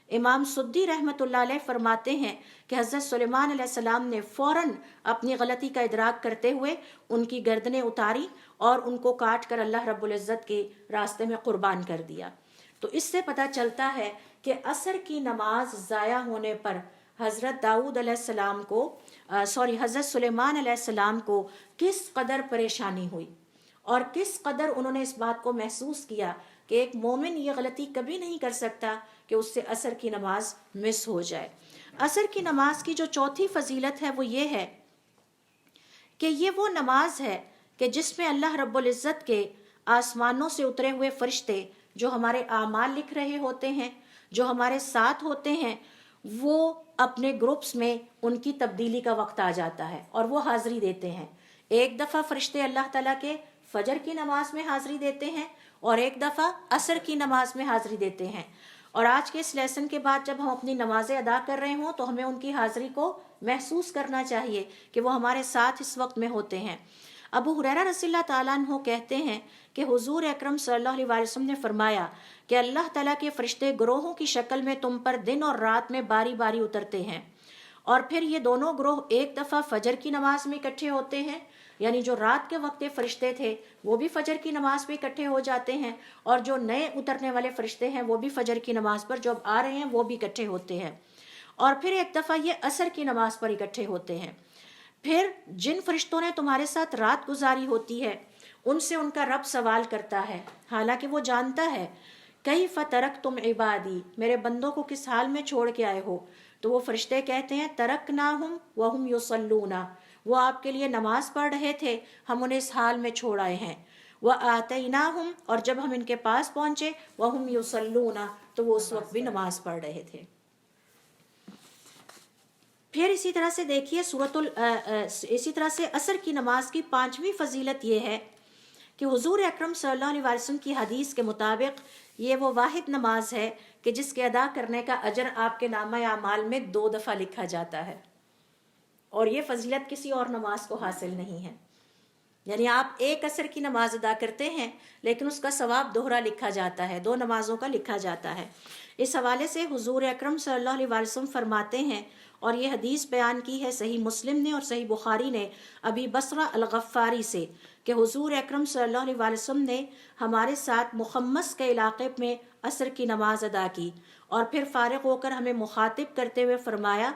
امام سدی رحمۃ اللہ علیہ فرماتے ہیں کہ حضرت سلیمان علیہ السلام نے فوراً اپنی غلطی کا ادراک کرتے ہوئے ان کی گردنیں اتاری اور ان کو کاٹ کر اللہ رب العزت کے راستے میں قربان کر دیا. تو اس سے پتہ چلتا ہے کہ عصر کی نماز ضائع ہونے پر حضرت داؤد علیہ السلام کو حضرت سلیمان علیہ السلام کو کس قدر پریشانی ہوئی اور کس قدر انہوں نے اس بات کو محسوس کیا کہ ایک مومن یہ غلطی کبھی نہیں کر سکتا کہ اس سے عصر کی نماز مس ہو جائے. عصر کی نماز کی جو چوتھی فضیلت ہے وہ یہ ہے کہ یہ وہ نماز ہے کہ جس میں اللہ رب العزت کے آسمانوں سے اترے ہوئے فرشتے جو ہمارے اعمال لکھ رہے ہوتے ہیں، جو ہمارے ساتھ ہوتے ہیں، وہ اپنے گروپس میں ان کی تبدیلی کا وقت آ جاتا ہے اور وہ حاضری دیتے ہیں. ایک دفعہ فرشتے اللہ تعالیٰ کے فجر کی نماز میں حاضری دیتے ہیں اور ایک دفعہ عصر کی نماز میں حاضری دیتے ہیں. اور آج کے اس لیسن کے بعد جب ہم اپنی نمازیں ادا کر رہے ہوں تو ہمیں ان کی حاضری کو محسوس کرنا چاہیے کہ وہ ہمارے ساتھ اس وقت میں ہوتے ہیں. ابو ہریرہ رضی اللہ تعالیٰ عنہ کہتے ہیں کہ حضور اکرم صلی اللہ علیہ وسلم نے فرمایا کہ اللہ تعالیٰ کے فرشتے گروہوں کی شکل میں تم پر دن اور رات میں باری باری اترتے ہیں، اور پھر یہ دونوں گروہ ایک دفعہ فجر کی نماز میں اکٹھے ہوتے ہیں، یعنی جو رات کے وقت فرشتے تھے وہ بھی فجر کی نماز پہ اکٹھے ہو جاتے ہیں، اور جو نئے اترنے والے فرشتے ہیں وہ بھی فجر کی نماز پر جو اب آ رہے ہیں وہ بھی اکٹھے ہوتے ہیں، اور پھر ایک دفعہ یہ عصر کی نماز پر اکٹھے ہوتے ہیں. پھر جن فرشتوں نے تمہارے ساتھ رات گزاری ہوتی ہے ان سے ان کا رب سوال کرتا ہے، حالانکہ وہ جانتا ہے، کیف ترکتم عبادی، میرے بندوں کو کس حال میں چھوڑ کے آئے ہو؟ تو وہ فرشتے کہتے ہیں ترکناہم وہم یصلون، وہ آپ کے لیے نماز پڑھ رہے تھے، ہم انہیں اس حال میں چھوڑ آئے ہیں. وآتیناہم، اور جب ہم ان کے پاس پہنچے، وہم یصلون، تو وہ اس وقت بھی نماز پڑھ رہے تھے. پھر اسی طرح سے دیکھیے اسی طرح سے عصر کی نماز کی پانچویں فضیلت یہ ہے کہ حضور اکرم صلی اللہ علیہ وسلم کی حدیث کے مطابق یہ وہ واحد نماز ہے کہ جس کے ادا کرنے کا اجر آپ کے نامہ اعمال میں 2 دفعہ لکھا جاتا ہے، اور یہ فضیلت کسی اور نماز کو حاصل نہیں ہے. یعنی آپ ایک عصر کی نماز ادا کرتے ہیں لیکن اس کا ثواب دوہرا لکھا جاتا ہے، 2 نمازوں کا لکھا جاتا ہے. اس حوالے سے حضور اکرم صلی اللہ علیہ وسلم فرماتے ہیں، اور یہ حدیث بیان کی ہے صحیح مسلم نے اور صحیح بخاری نے ابی بصرہ الغفاری سے، کہ حضور اکرم صلی اللہ علیہ وسلم نے ہمارے ساتھ مخمس کے علاقے میں عصر کی نماز ادا کی، اور پھر فارغ ہو کر ہمیں مخاطب کرتے ہوئے فرمایا،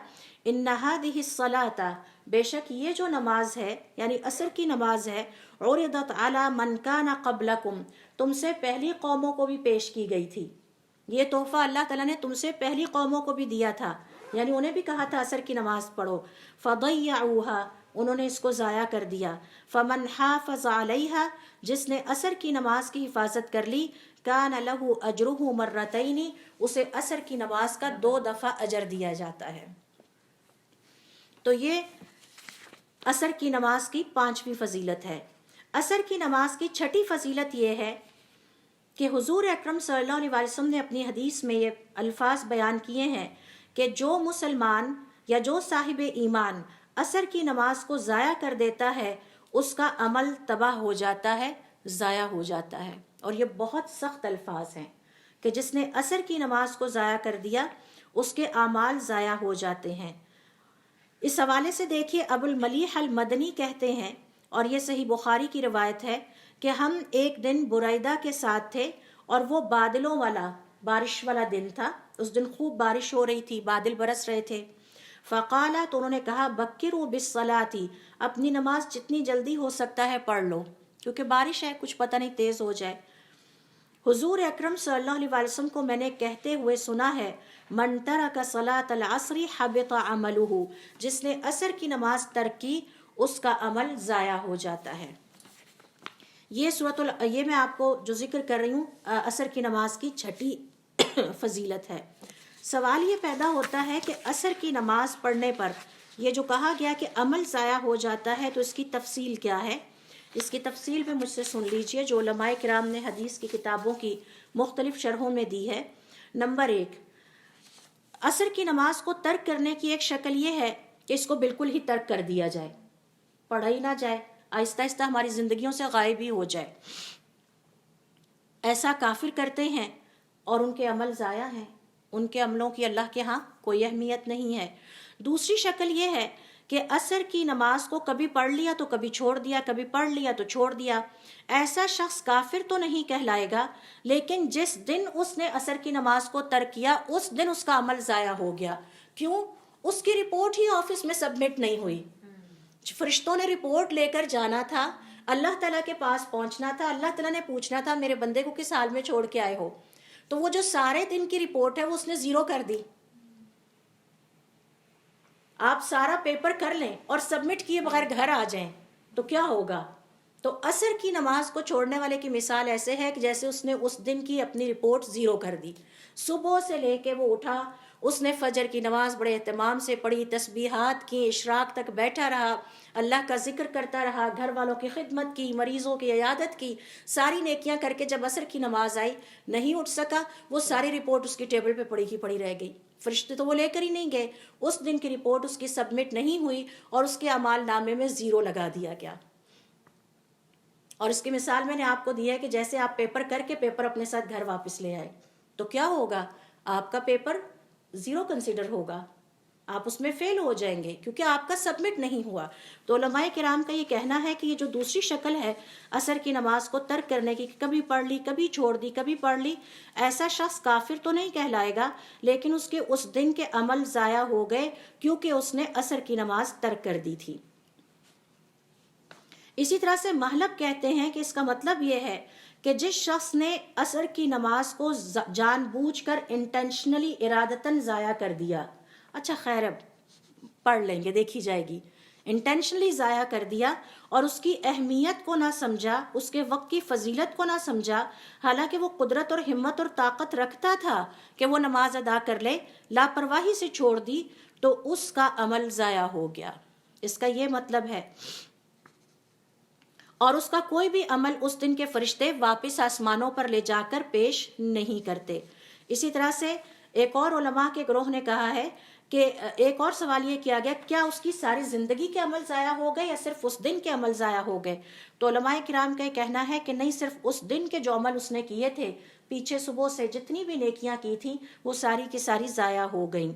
ان هذه الصلاۃ، بے شک یہ جو نماز ہے یعنی عصر کی نماز ہے، عرضت علی من کان قبلکم، تم سے پہلی قوموں کو بھی پیش کی گئی تھی. یہ تحفہ اللہ تعالیٰ نے تم سے پہلی قوموں کو بھی دیا تھا، یعنی انہیں بھی کہا تھا عصر کی نماز پڑھو. فضیعوها، انہوں نے اس کو ضائع کر دیا. فمن حافظ علیہا، جس نے عصر کی نماز کی حفاظت کر لی، کان لہ اجرہ مرتین، اسے عصر کی نماز کا 2 دفعہ اجر دیا جاتا ہے. تو یہ عصر کی نماز کی 5ویں فضیلت ہے. عصر کی نماز کی 6ٹھی فضیلت یہ ہے کہ حضور اکرم صلی اللہ علیہ وسلم نے اپنی حدیث میں یہ الفاظ بیان کیے ہیں کہ جو مسلمان یا جو صاحب ایمان عصر کی نماز کو ضائع کر دیتا ہے اس کا عمل تباہ ہو جاتا ہے، ضائع ہو جاتا ہے. اور یہ بہت سخت الفاظ ہیں کہ جس نے عصر کی نماز کو ضائع کر دیا اس کے اعمال ضائع ہو جاتے ہیں. اس حوالے سے دیکھیے ابو الملیح المدنی کہتے ہیں، اور یہ صحیح بخاری کی روایت ہے، کہ ہم ایک دن بریدہ کے ساتھ تھے اور وہ بادلوں والا، بارش والا دن تھا. اس دن خوب بارش ہو رہی تھی، بادل برس رہے تھے. فقالا تو انہوں نے کہا بکروا بالصلاۃ، اپنی نماز جتنی جلدی ہو سکتا ہے پڑھ لو، کیونکہ بارش ہے، کچھ پتہ نہیں تیز ہو جائے۔ حضور اکرم صلی اللہ علیہ وسلم کو میں نے کہتے ہوئے سنا ہے من ترک صلاۃ العصر حبط عملہ، جس نے عصر کی نماز ترک کی اس کا عمل ضائع ہو جاتا ہے۔ یہ میں آپ کو جو ذکر کر رہی ہوں عصر کی نماز کی چھٹی فضیلت ہے۔ سوال یہ پیدا ہوتا ہے کہ عصر کی نماز پڑھنے پر یہ جو کہا گیا کہ عمل ضائع ہو جاتا ہے، تو اس کی تفصیل کیا ہے؟ اس کی تفصیل بھی مجھ سے سن لیجئے جو علماء کرام نے حدیث کی کتابوں کی مختلف شرحوں میں دی ہے۔ نمبر 1، عصر کی نماز کو ترک کرنے کی ایک شکل یہ ہے کہ اس کو بالکل ہی ترک کر دیا جائے، پڑھا ہی نہ جائے، آہستہ آہستہ ہماری زندگیوں سے غائب ہی ہو جائے۔ ایسا کافر کرتے ہیں اور ان کے عمل ضائع ہیں، ان کے عملوں کی اللہ کے ہاں کوئی اہمیت نہیں ہے۔ دوسری شکل یہ ہے کہ عصر کی نماز کو کبھی پڑھ لیا تو کبھی چھوڑ دیا، کبھی پڑھ لیا تو چھوڑ دیا۔ ایسا شخص کافر تو نہیں کہلائے گا، لیکن جس دن اس نے عصر کی نماز کو ترک کیا اس دن اس کا عمل ضائع ہو گیا۔ کیوں؟ اس کی رپورٹ ہی آفس میں سبمٹ نہیں ہوئی۔ فرشتوں نے رپورٹ لے کر جانا تھا، اللہ تعالیٰ کے پاس پہنچنا تھا، اللہ تعالیٰ نے پوچھنا تھا میرے بندے کو کس حال میں چھوڑ کے آئے ہو، تو وہ جو سارے دن کی رپورٹ ہے وہ اس نے زیرو کر دی۔ آپ سارا پیپر کر لیں اور سبمٹ کیے بغیر گھر آ جائیں تو کیا ہوگا؟ تو عصر کی نماز کو چھوڑنے والے کی مثال ایسے ہے کہ جیسے اس نے اس دن کی اپنی رپورٹ زیرو کر دی۔ صبح سے لے کے وہ اٹھا، اس نے فجر کی نماز بڑے اہتمام سے پڑھی، تسبیحات کی، اشراق تک بیٹھا رہا، اللہ کا ذکر کرتا رہا، گھر والوں کی خدمت کی، مریضوں کی عیادت کی، ساری نیکیاں کر کے جب عصر کی نماز آئی نہیں اٹھ سکا، وہ ساری رپورٹ اس کی ٹیبل پہ پڑی کی پڑی رہ گئی۔ فرشتے تو وہ لے کر ہی نہیں گئے، اس دن کی رپورٹ اس کی سبمٹ نہیں ہوئی اور اس کے اعمال نامے میں زیرو لگا دیا گیا۔ اور اس کی مثال میں نے آپ کو دی ہے کہ جیسے آپ پیپر کر کے پیپر اپنے ساتھ گھر واپس لے آئے تو کیا ہوگا؟ آپ کا پیپر زیرو کنسیڈر ہوگا، آپ اس میں فیل ہو جائیں گے کیونکہ آپ کا سبمٹ نہیں ہوا۔ تو علماء کرام کا یہ کہنا ہے کہ یہ جو دوسری شکل ہے عصر کی نماز کو ترک کرنے کی، کبھی پڑھ لی کبھی چھوڑ دی کبھی پڑھ لی، ایسا شخص کافر تو نہیں کہلائے گا، لیکن اس کے اس دن کے عمل ضائع ہو گئے کیونکہ اس نے عصر کی نماز ترک کر دی تھی۔ اسی طرح سے محلب کہتے ہیں کہ اس کا مطلب یہ ہے کہ جس شخص نے عصر کی نماز کو جان بوجھ کر انٹینشنلی ارادتاً ضائع کر دیا، اچھا خیر اب پڑھ لیں گے دیکھی جائے گی، انٹینشنلی ضائع کر دیا اور اس کی اہمیت کو نہ سمجھا، اس کے وقت کی فضیلت کو نہ سمجھا، حالانکہ وہ قدرت اور ہمت اور طاقت رکھتا تھا کہ وہ نماز ادا کر لے، لاپرواہی سے چھوڑ دی تو اس کا عمل ضائع ہو گیا۔ اس کا یہ مطلب ہے، اور اس کا کوئی بھی عمل اس دن کے فرشتے واپس آسمانوں پر لے جا کر پیش نہیں کرتے۔ اسی طرح سے ایک اور علماء کے گروہ نے کہا ہے کہ ایک اور سوال یہ کیا گیا کیا اس کی ساری زندگی کے عمل ضائع ہو گئے یا صرف اس دن کے عمل ضائع ہو گئے؟ تو علماء کرام کا یہ کہنا ہے کہ نہیں، صرف اس دن کے جو عمل اس نے کیے تھے، پیچھے صبح سے جتنی بھی نیکیاں کی تھیں وہ ساری کی ساری ضائع ہو گئیں۔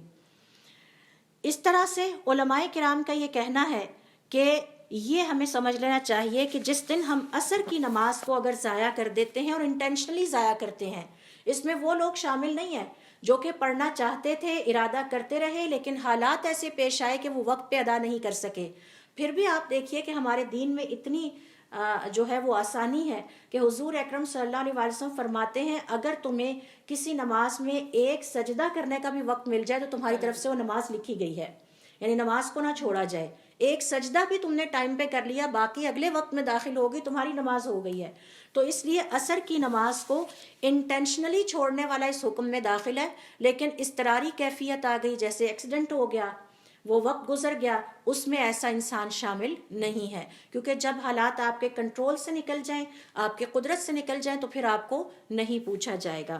اس طرح سے علماء کرام کا یہ کہنا ہے کہ یہ ہمیں سمجھ لینا چاہیے کہ جس دن ہم عصر کی نماز کو اگر ضائع کر دیتے ہیں اور انٹینشنلی ضائع کرتے ہیں، اس میں وہ لوگ شامل نہیں ہیں جو کہ پڑھنا چاہتے تھے، ارادہ کرتے رہے، لیکن حالات ایسے پیش آئے کہ وہ وقت پہ ادا نہیں کر سکے۔ پھر بھی آپ دیکھیے کہ ہمارے دین میں اتنی جو ہے وہ آسانی ہے کہ حضور اکرم صلی اللہ علیہ وسلم فرماتے ہیں اگر تمہیں کسی نماز میں ایک سجدہ کرنے کا بھی وقت مل جائے تو تمہاری طرف سے وہ نماز لکھی گئی ہے، یعنی نماز کو نہ چھوڑا جائے۔ ایک سجدہ بھی تم نے ٹائم پہ کر لیا، باقی اگلے وقت میں داخل ہوگی، تمہاری نماز ہو گئی ہے۔ تو اس لیے عصر کی نماز کو انٹینشنلی چھوڑنے والا اس حکم میں داخل ہے، لیکن اضطراری کیفیت آ گئی، جیسے ایکسیڈنٹ ہو گیا، وہ وقت گزر گیا، اس میں ایسا انسان شامل نہیں ہے، کیونکہ جب حالات آپ کے کنٹرول سے نکل جائیں، آپ کے قدرت سے نکل جائیں تو پھر آپ کو نہیں پوچھا جائے گا۔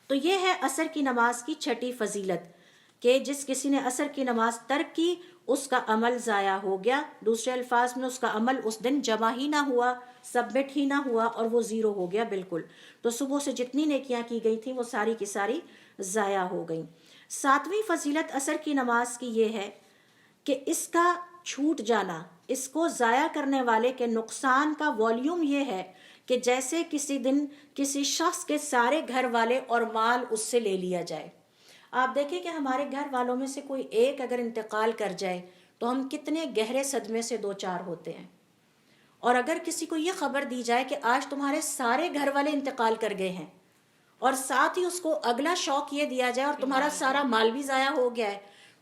تو یہ ہے عصر کی نماز کی چھٹی فضیلت کہ جس کسی نے عصر کی نماز ترک کی اس کا عمل ضائع ہو گیا، دوسرے الفاظ میں اس کا عمل اس دن جمع ہی نہ ہوا، سبمٹ ہی نہ ہوا اور وہ زیرو ہو گیا بالکل۔ تو صبح سے جتنی نیکیاں کی گئی تھیں وہ ساری کی ساری ضائع ہو گئیں۔ 7ویں فضیلت عصر کی نماز کی یہ ہے کہ اس کا چھوٹ جانا، اس کو ضائع کرنے والے کے نقصان کا والیوم یہ ہے کہ جیسے کسی دن کسی شخص کے سارے گھر والے اور مال اس سے لے لیا جائے۔ آپ دیکھیں کہ ہمارے گھر والوں میں سے کوئی ایک اگر انتقال کر جائے تو ہم کتنے گہرے صدمے سے دو چار ہوتے ہیں، اور اگر کسی کو یہ خبر دی جائے کہ آج تمہارے سارے گھر والے انتقال کر گئے ہیں، اور ساتھ ہی اس کو اگلا شوق یہ دیا جائے اور تمہارا سارا مال بھی ضائع ہو گیا ہے،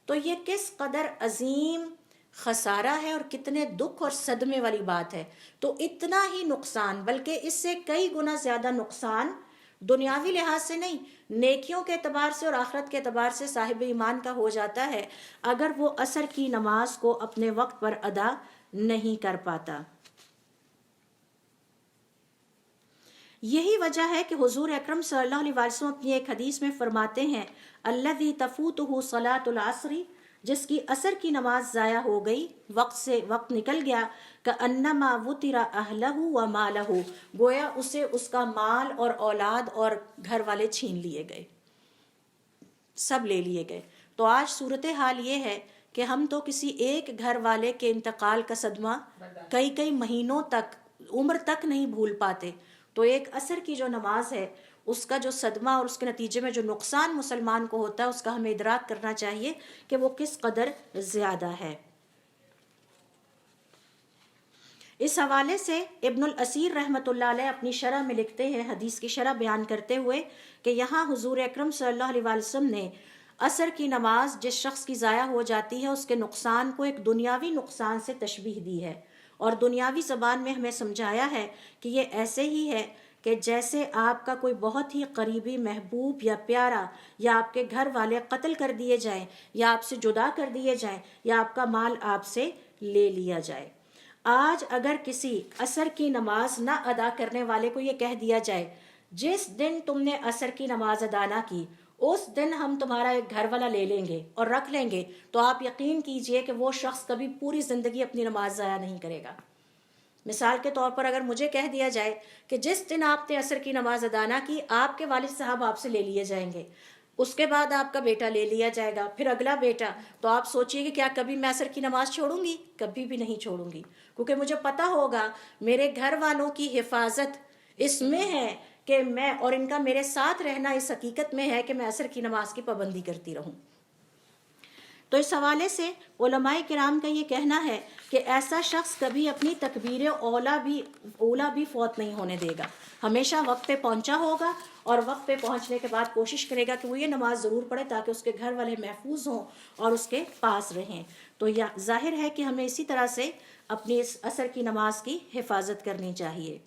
تو یہ کس قدر عظیم خسارہ ہے اور کتنے دکھ اور صدمے والی بات ہے۔ تو اتنا ہی نقصان، بلکہ اس سے کئی گنا زیادہ نقصان دنیاوی لحاظ سے نہیں، نیکیوں کے اعتبار سے اور آخرت کے اعتبار سے صاحب ایمان کا ہو جاتا ہے اگر وہ عصر کی نماز کو اپنے وقت پر ادا نہیں کر پاتا۔ یہی وجہ ہے کہ حضور اکرم صلی اللہ علیہ وسلم اپنی ایک حدیث میں فرماتے ہیں الذی تفوتہ صلاۃ العصر، جس کی عصر کی نماز ضائع ہو گئی، وقت نکل گیا، کأنما وطر اہلہ و مالہ، گویا اسے اس کا مال اور اولاد اور گھر والے چھین لیے گئے، سب لے لیے گئے۔ تو آج صورتحال یہ ہے کہ ہم تو کسی ایک گھر والے کے انتقال کا صدمہ کئی مہینوں تک، عمر تک نہیں بھول پاتے، تو ایک عصر کی جو نماز ہے اس کا جو صدمہ اور اس کے نتیجے میں جو نقصان مسلمان کو ہوتا ہے اس کا ہمیں ادراک کرنا چاہیے کہ وہ کس قدر زیادہ ہے۔ اس حوالے سے ابن الاسیر رحمۃ اللہ علیہ اپنی شرح میں لکھتے ہیں، حدیث کی شرح بیان کرتے ہوئے، کہ یہاں حضور اکرم صلی اللہ علیہ وسلم نے عصر کی نماز جس شخص کی ضائع ہو جاتی ہے اس کے نقصان کو ایک دنیاوی نقصان سے تشبیہ دی ہے، اور دنیاوی زبان میں ہمیں سمجھایا ہے کہ یہ ایسے ہی ہے کہ جیسے آپ کا کوئی بہت ہی قریبی محبوب یا پیارا یا آپ کے گھر والے قتل کر دیے جائیں یا آپ سے جدا کر دیے جائیں یا آپ کا مال آپ سے لے لیا جائے۔ آج اگر کسی عصر کی نماز نہ ادا کرنے والے کو یہ کہہ دیا جائے جس دن تم نے عصر کی نماز ادا نہ کی اس دن ہم تمہارا ایک گھر والا لے لیں گے اور رکھ لیں گے، تو آپ یقین کیجئے کہ وہ شخص کبھی پوری زندگی اپنی نماز ضائع نہیں کرے گا۔ مثال کے طور پر اگر مجھے کہہ دیا جائے کہ جس دن آپ نے عصر کی نماز ادا نہ کی آپ کے والد صاحب آپ سے لے لیے جائیں گے، اس کے بعد آپ کا بیٹا لے لیا جائے گا، پھر اگلا بیٹا، تو آپ سوچئے کہ کیا کبھی میں عصر کی نماز چھوڑوں گی؟ کبھی بھی نہیں چھوڑوں گی، کیونکہ مجھے پتا ہوگا میرے گھر والوں کی حفاظت اس میں ہے کہ میں، اور ان کا میرے ساتھ رہنا اس حقیقت میں ہے کہ میں عصر کی نماز کی پابندی کرتی رہوں۔ تو اس حوالے سے علماء کرام کا یہ کہنا ہے کہ ایسا شخص کبھی اپنی تکبیر اولا بھی فوت نہیں ہونے دے گا، ہمیشہ وقت پہ پہنچا ہوگا، اور وقت پہ پہنچنے کے بعد کوشش کرے گا کہ وہ یہ نماز ضرور پڑھے تاکہ اس کے گھر والے محفوظ ہوں اور اس کے پاس رہیں۔ تو یہ ظاہر ہے کہ ہمیں اسی طرح سے اپنی اس عصر کی نماز کی حفاظت کرنی چاہیے۔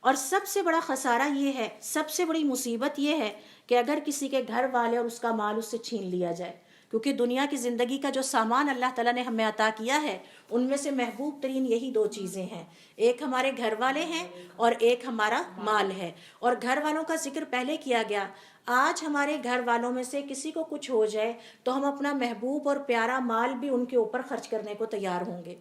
اور سب سے بڑا خسارہ یہ ہے، سب سے بڑی مصیبت یہ ہے کہ اگر کسی کے گھر والے اور اس کا مال اس سے چھین لیا جائے، کیونکہ دنیا کی زندگی کا جو سامان اللہ تعالیٰ نے ہمیں عطا کیا ہے ان میں سے محبوب ترین یہی دو چیزیں ہیں، ایک ہمارے گھر والے ہیں اور ایک ہمارا مال ہے۔ اور گھر والوں کا ذکر پہلے کیا گیا، آج ہمارے گھر والوں میں سے کسی کو کچھ ہو جائے تو ہم اپنا محبوب اور پیارا مال بھی ان کے اوپر خرچ کرنے کو تیار ہوں گے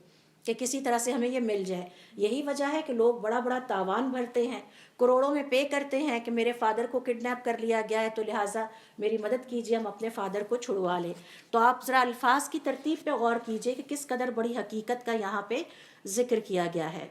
کہ کسی طرح سے ہمیں یہ مل جائے۔ یہی وجہ ہے کہ لوگ بڑا بڑا تاوان بھرتے ہیں، کروڑوں میں پے کرتے ہیں کہ میرے فادر کو کڈنیپ کر لیا گیا ہے تو لہٰذا میری مدد کیجیے، ہم اپنے فادر کو چھڑوا لیں۔ تو آپ ذرا الفاظ کی ترتیب پہ غور کیجیے کہ کس قدر بڑی حقیقت کا یہاں پہ ذکر کیا گیا ہے۔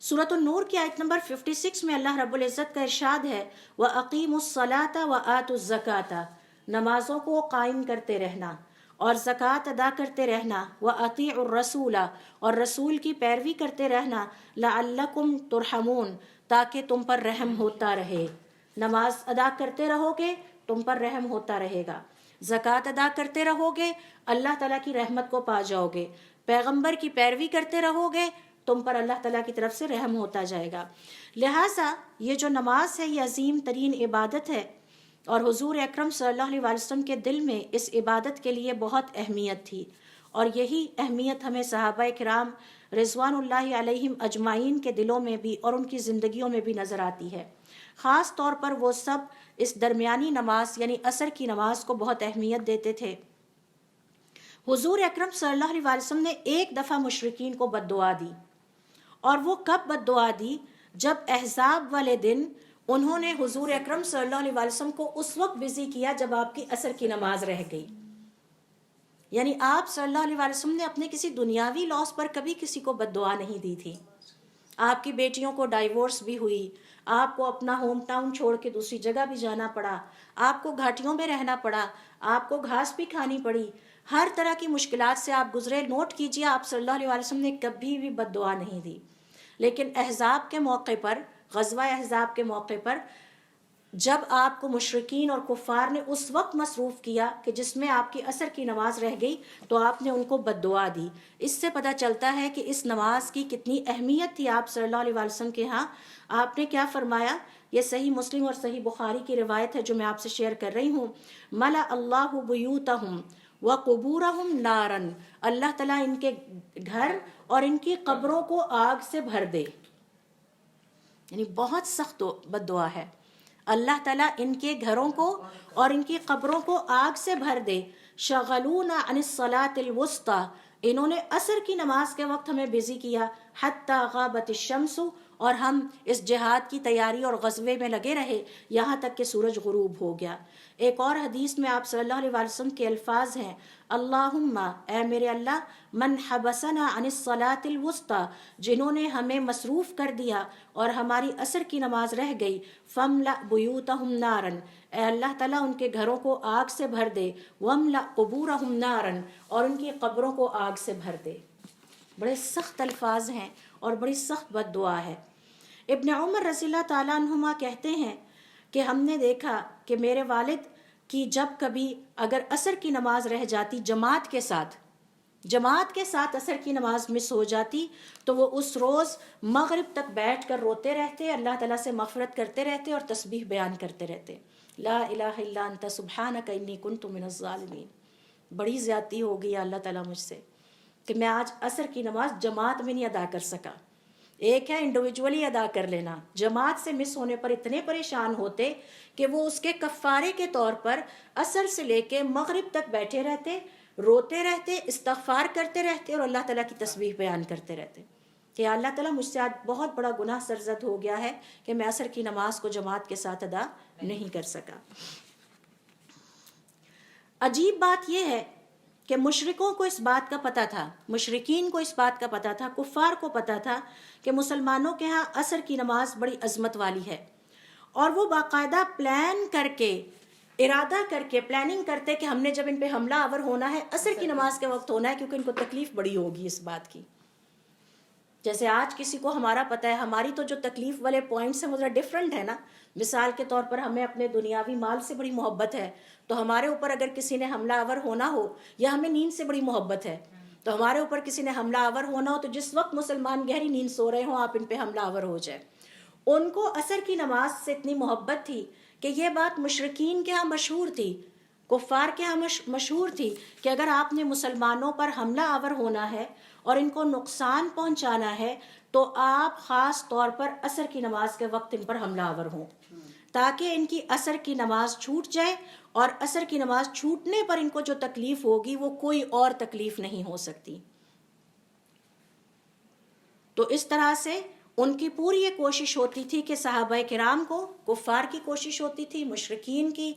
سورۃ النور کی آیت نمبر 56 میں اللہ رب العزت کا ارشاد ہے وَأَقِيمُوا الصَّلَاةَ وَآتُوا الزَّكَاةَ، نمازوں کو قائم کرتے رہنا اور زکوٰۃ ادا کرتے رہنا، وَأَطِيعُوا الرَّسُولَ، اور رسول کی پیروی کرتے رہنا، لَعَلَّكُمْ تُرْحَمُونَ، تاکہ تم پر رحم ہوتا رہے۔ نماز ادا کرتے رہو گے تم پر رحم ہوتا رہے گا، زکوٰۃ ادا کرتے رہو گے اللہ تعالیٰ کی رحمت کو پا جاؤ گے، پیغمبر کی پیروی کرتے رہو گے تم پر اللہ تعالیٰ کی طرف سے رحم ہوتا جائے گا۔ لہٰذا یہ جو نماز ہے یہ عظیم ترین عبادت ہے، اور حضور اکرم صلی اللہ علیہ وسلم کے دل میں اس عبادت کے لیے بہت اہمیت تھی، اور یہی اہمیت ہمیں صحابہ کرام رضوان اللہ علیہم اجمعین کے دلوں میں بھی اور ان کی زندگیوں میں بھی نظر آتی ہے۔ خاص طور پر وہ سب اس درمیانی نماز یعنی عصر کی نماز کو بہت اہمیت دیتے تھے۔ حضور اکرم صلی اللہ علیہ وسلم نے ایک دفعہ مشرکین کو بد دعا دی، اور وہ کب بد دعا دی؟ جب احزاب والے دن انہوں نے حضور اکرم صلی اللہ علیہ وسلم کو اس وقت بزی کیا جب آپ کی عصر کی نماز رہ گئی، یعنی آپ صلی اللہ علیہ وسلم نے اپنے کسی دنیاوی لاس پر کبھی کسی کو بد دعا نہیں دی تھی۔ آپ کی بیٹیوں کو ڈائیورس بھی ہوئی، آپ کو اپنا ہوم ٹاؤن چھوڑ کے دوسری جگہ بھی جانا پڑا، آپ کو گھاٹیوں میں رہنا پڑا، آپ کو گھاس بھی کھانی پڑی، ہر طرح کی مشکلات سے آپ گزرے. نوٹ کیجئے آپ صلی اللہ علیہ وسلم نے کبھی بھی بد دعا نہیں دی. لیکن احزاب کے موقع پر، غزوہ احزاب کے موقع پر، جب آپ کو مشرکین اور کفار نے اس وقت مصروف کیا کہ جس میں آپ کی عصر کی نماز رہ گئی تو آپ نے ان کو بد دعا دی. اس سے پتہ چلتا ہے کہ اس نماز کی کتنی اہمیت تھی آپ صلی اللہ علیہ وسلم کے ہاں. آپ نے کیا فرمایا؟ یہ صحیح مسلم اور صحیح بخاری کی روایت ہے جو میں آپ سے شیئر کر رہی ہوں. ملا اللہ بیوتہم وقبورہم نارا، اللہ تعالیٰ ان کے گھر اور ان کی قبروں کو آگ سے بھر دے. یعنی بہت سخت بد دعا ہے. اللہ تعالیٰ ان کے گھروں کو اور ان کی قبروں کو آگ سے بھر دے. شغلونا عن الصلاة الوسطی، انہوں نے عصر کی نماز کے وقت ہمیں بزی کیا. حتی غابت الشمس، اور ہم اس جہاد کی تیاری اور غزوے میں لگے رہے یہاں تک کہ سورج غروب ہو گیا. ایک اور حدیث میں آپ صلی اللہ علیہ وسلم کے الفاظ ہیں، اللہم، اے میرے اللہ، من حبسنا عن الصلاة الوسطی، جنہوں نے ہمیں مصروف کر دیا اور ہماری عصر کی نماز رہ گئی، فاملأ بیوتہم نارا، اے اللہ تعالیٰ ان کے گھروں کو آگ سے بھر دے، واملأ قبورہم نارا، اور ان کی قبروں کو آگ سے بھر دے. بڑے سخت الفاظ ہیں اور بڑی سخت بد دعا ہے. ابن عمر رضی اللہ تعالیٰ عنہما کہتے ہیں کہ ہم نے دیکھا کہ میرے والد کی جب کبھی اگر عصر کی نماز رہ جاتی جماعت کے ساتھ عصر کی نماز مس ہو جاتی تو وہ اس روز مغرب تک بیٹھ کر روتے رہتے، اللہ تعالیٰ سے مغفرت کرتے رہتے اور تسبیح بیان کرتے رہتے. لا الہ الا انت سبحانک انی کنت من الظالمین. بڑی زیادتی ہو گئی اللہ تعالیٰ مجھ سے کہ میں آج عصر کی نماز جماعت میں نہیں ادا کر سکا. ایک ہے انڈیویجولی ادا کر لینا، جماعت سے مس ہونے پر اتنے پریشان ہوتے کہ وہ اس کے کفارے کے طور پر عصر سے لے کے مغرب تک بیٹھے رہتے، روتے رہتے، استغفار کرتے رہتے اور اللہ تعالیٰ کی تسبیح بیان کرتے رہتے کہ اللہ تعالیٰ مجھ سے آج بہت بڑا گناہ سرزد ہو گیا ہے کہ میں عصر کی نماز کو جماعت کے ساتھ ادا نہیں کر سکا. عجیب بات یہ ہے کہ مشرکوں کو اس بات کا پتہ تھا، مشرکین کو اس بات کا پتہ تھا، کفار کو پتہ تھا کہ مسلمانوں کے ہاں عصر کی نماز بڑی عظمت والی ہے، اور وہ باقاعدہ پلان کر کے، ارادہ کر کے پلاننگ کرتے کہ ہم نے جب ان پہ حملہ آور ہونا ہے عصر کی نماز کے وقت ہونا ہے، کیونکہ ان کو تکلیف بڑی ہوگی اس بات کی. جیسے آج کسی کو ہمارا پتہ ہے، ہماری تو جو تکلیف والے پوائنٹس ہیں وہ ذرا ڈفرینٹ ہے نا. مثال کے طور پر ہمیں اپنے دنیاوی مال سے بڑی محبت ہے، تو ہمارے اوپر اگر کسی نے حملہ آور ہونا ہو، یا ہمیں نیند سے بڑی محبت ہے تو ہمارے اوپر کسی نے حملہ آور ہونا ہو تو جس وقت مسلمان گہری نیند سو رہے ہوں آپ ان پہ حملہ آور ہو جائے. ان کو عصر کی نماز سے اتنی محبت تھی کہ یہ بات مشرکین کے ہاں مشہور تھی، کفار کے ہاں مشہور تھی کہ اگر آپ نے مسلمانوں پر حملہ آور ہونا ہے اور ان کو نقصان پہنچانا ہے تو آپ خاص طور پر عصر کی نماز کے وقت ان پر حملہ آور ہوں، تاکہ ان کی عصر کی نماز چھوٹ جائے، اور عصر کی نماز چھوٹنے پر ان کو جو تکلیف ہوگی وہ کوئی اور تکلیف نہیں ہو سکتی. تو اس طرح سے ان کی پوری یہ کوشش ہوتی تھی کہ صحابہ کرام کو، کفار کی کوشش ہوتی تھی مشرکین کی،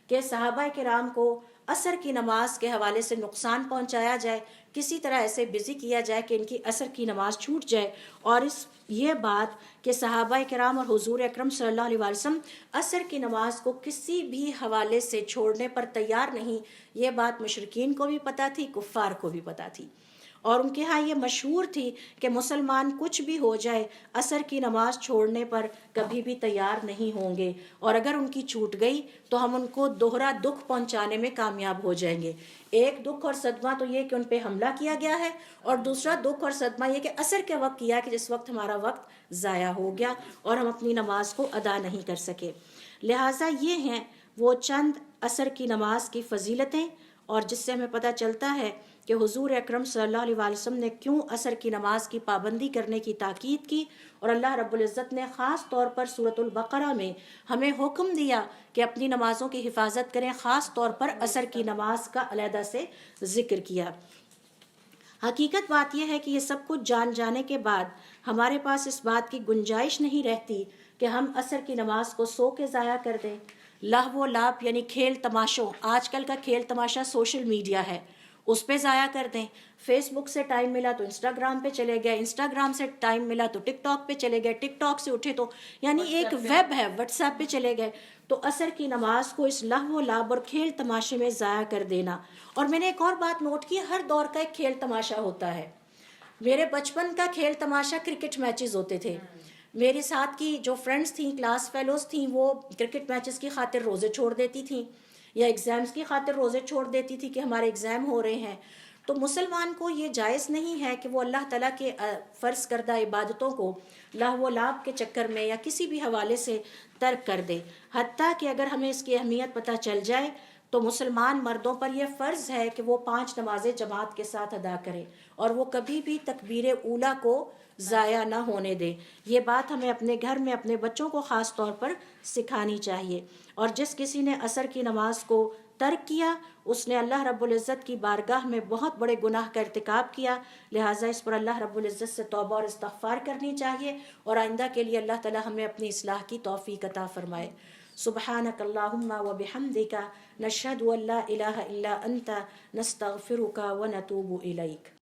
کہ صحابہ کرام کو عصر کی نماز کے حوالے سے نقصان پہنچایا جائے، کسی طرح ایسے بزی کیا جائے کہ ان کی عصر کی نماز چھوٹ جائے. اور یہ بات کہ صحابہ کرام اور حضور اکرم صلی اللہ علیہ وسلم عصر کی نماز کو کسی بھی حوالے سے چھوڑنے پر تیار نہیں، یہ بات مشرکین کو بھی پتہ تھی، کفار کو بھی پتہ تھی. اور ان کے ہاں یہ مشہور تھی کہ مسلمان کچھ بھی ہو جائے عصر کی نماز چھوڑنے پر کبھی بھی تیار نہیں ہوں گے، اور اگر ان کی چھوٹ گئی تو ہم ان کو دوہرا دکھ پہنچانے میں کامیاب ہو جائیں گے. ایک دکھ اور صدمہ تو یہ کہ ان پہ حملہ کیا گیا ہے، اور دوسرا دکھ اور صدمہ یہ کہ عصر کے وقت کیا کہ جس وقت ہمارا وقت ضائع ہو گیا اور ہم اپنی نماز کو ادا نہیں کر سکے. لہٰذا یہ ہیں وہ چند عصر کی نماز کی فضیلتیں، اور جس سے ہمیں پتہ چلتا ہے کہ حضور اکرم صلی اللہ علیہ وسلم نے کیوں عصر کی نماز کی پابندی کرنے کی تاکید کی، اور اللہ رب العزت نے خاص طور پر سورۃ البقرہ میں ہمیں حکم دیا کہ اپنی نمازوں کی حفاظت کریں، خاص طور پر عصر کی نماز کا علیحدہ سے ذکر کیا. حقیقت بات یہ ہے کہ یہ سب کچھ جان جانے کے بعد ہمارے پاس اس بات کی گنجائش نہیں رہتی کہ ہم عصر کی نماز کو سو کے ضائع کر دیں. لہو و لعب یعنی کھیل تماشوں، آج کل کا کھیل تماشا سوشل میڈیا ہے، اس پہ ضائع کر دیں. فیس بک سے ٹائم ملا تو انسٹاگرام پہ چلے گئے, انسٹاگرام سے ٹائم ملا تو ٹک ٹاک پہ چلے گئے, ٹک ٹاک سے اٹھے تو یعنی ایک ویب ہے واٹس ایپ پہ چلے گئے. تو عصر کی نماز کو اس لہو و لعب اور کھیل تماشے میں ضائع کر دینا. اور میں نے ایک اور بات نوٹ کی, ہر دور کا ایک کھیل تماشا ہوتا ہے. میرے بچپن کا کھیل تماشا کرکٹ میچز ہوتے تھے. میرے ساتھ کی جو فرینڈز تھیں, کلاس فیلوز تھیں, وہ کرکٹ میچز کی خاطر روزے چھوڑ دیتی تھیں یا ایگزامز کی خاطر روزے چھوڑ دیتی تھی کہ ہمارے ایگزام ہو رہے ہیں. تو مسلمان کو یہ جائز نہیں ہے کہ وہ اللہ تعالیٰ کے فرض کردہ عبادتوں کو لہو و لعب کے چکر میں یا کسی بھی حوالے سے ترک کر دے. حتیٰ کہ اگر ہمیں اس کی اہمیت پتہ چل جائے تو مسلمان مردوں پر یہ فرض ہے کہ وہ 5 نمازیں جماعت کے ساتھ ادا کریں اور وہ کبھی بھی تکبیر اولیٰ کو ضائع نہ ہونے دے. یہ بات ہمیں اپنے گھر میں اپنے بچوں کو خاص طور پر سکھانی چاہیے. اور جس کسی نے عصر کی نماز کو ترک کیا اس نے اللہ رب العزت کی بارگاہ میں بہت بڑے گناہ کا ارتکاب کیا. لہٰذا اس پر اللہ رب العزت سے توبہ اور استغفار کرنی چاہیے اور آئندہ کے لیے اللہ تعالی ہمیں اپنی اصلاح کی توفیق عطا فرمائے. سبحانک اللہم و بحمدک نشہد ان لا الہ الا انت نستغفرک و نتوب الیک.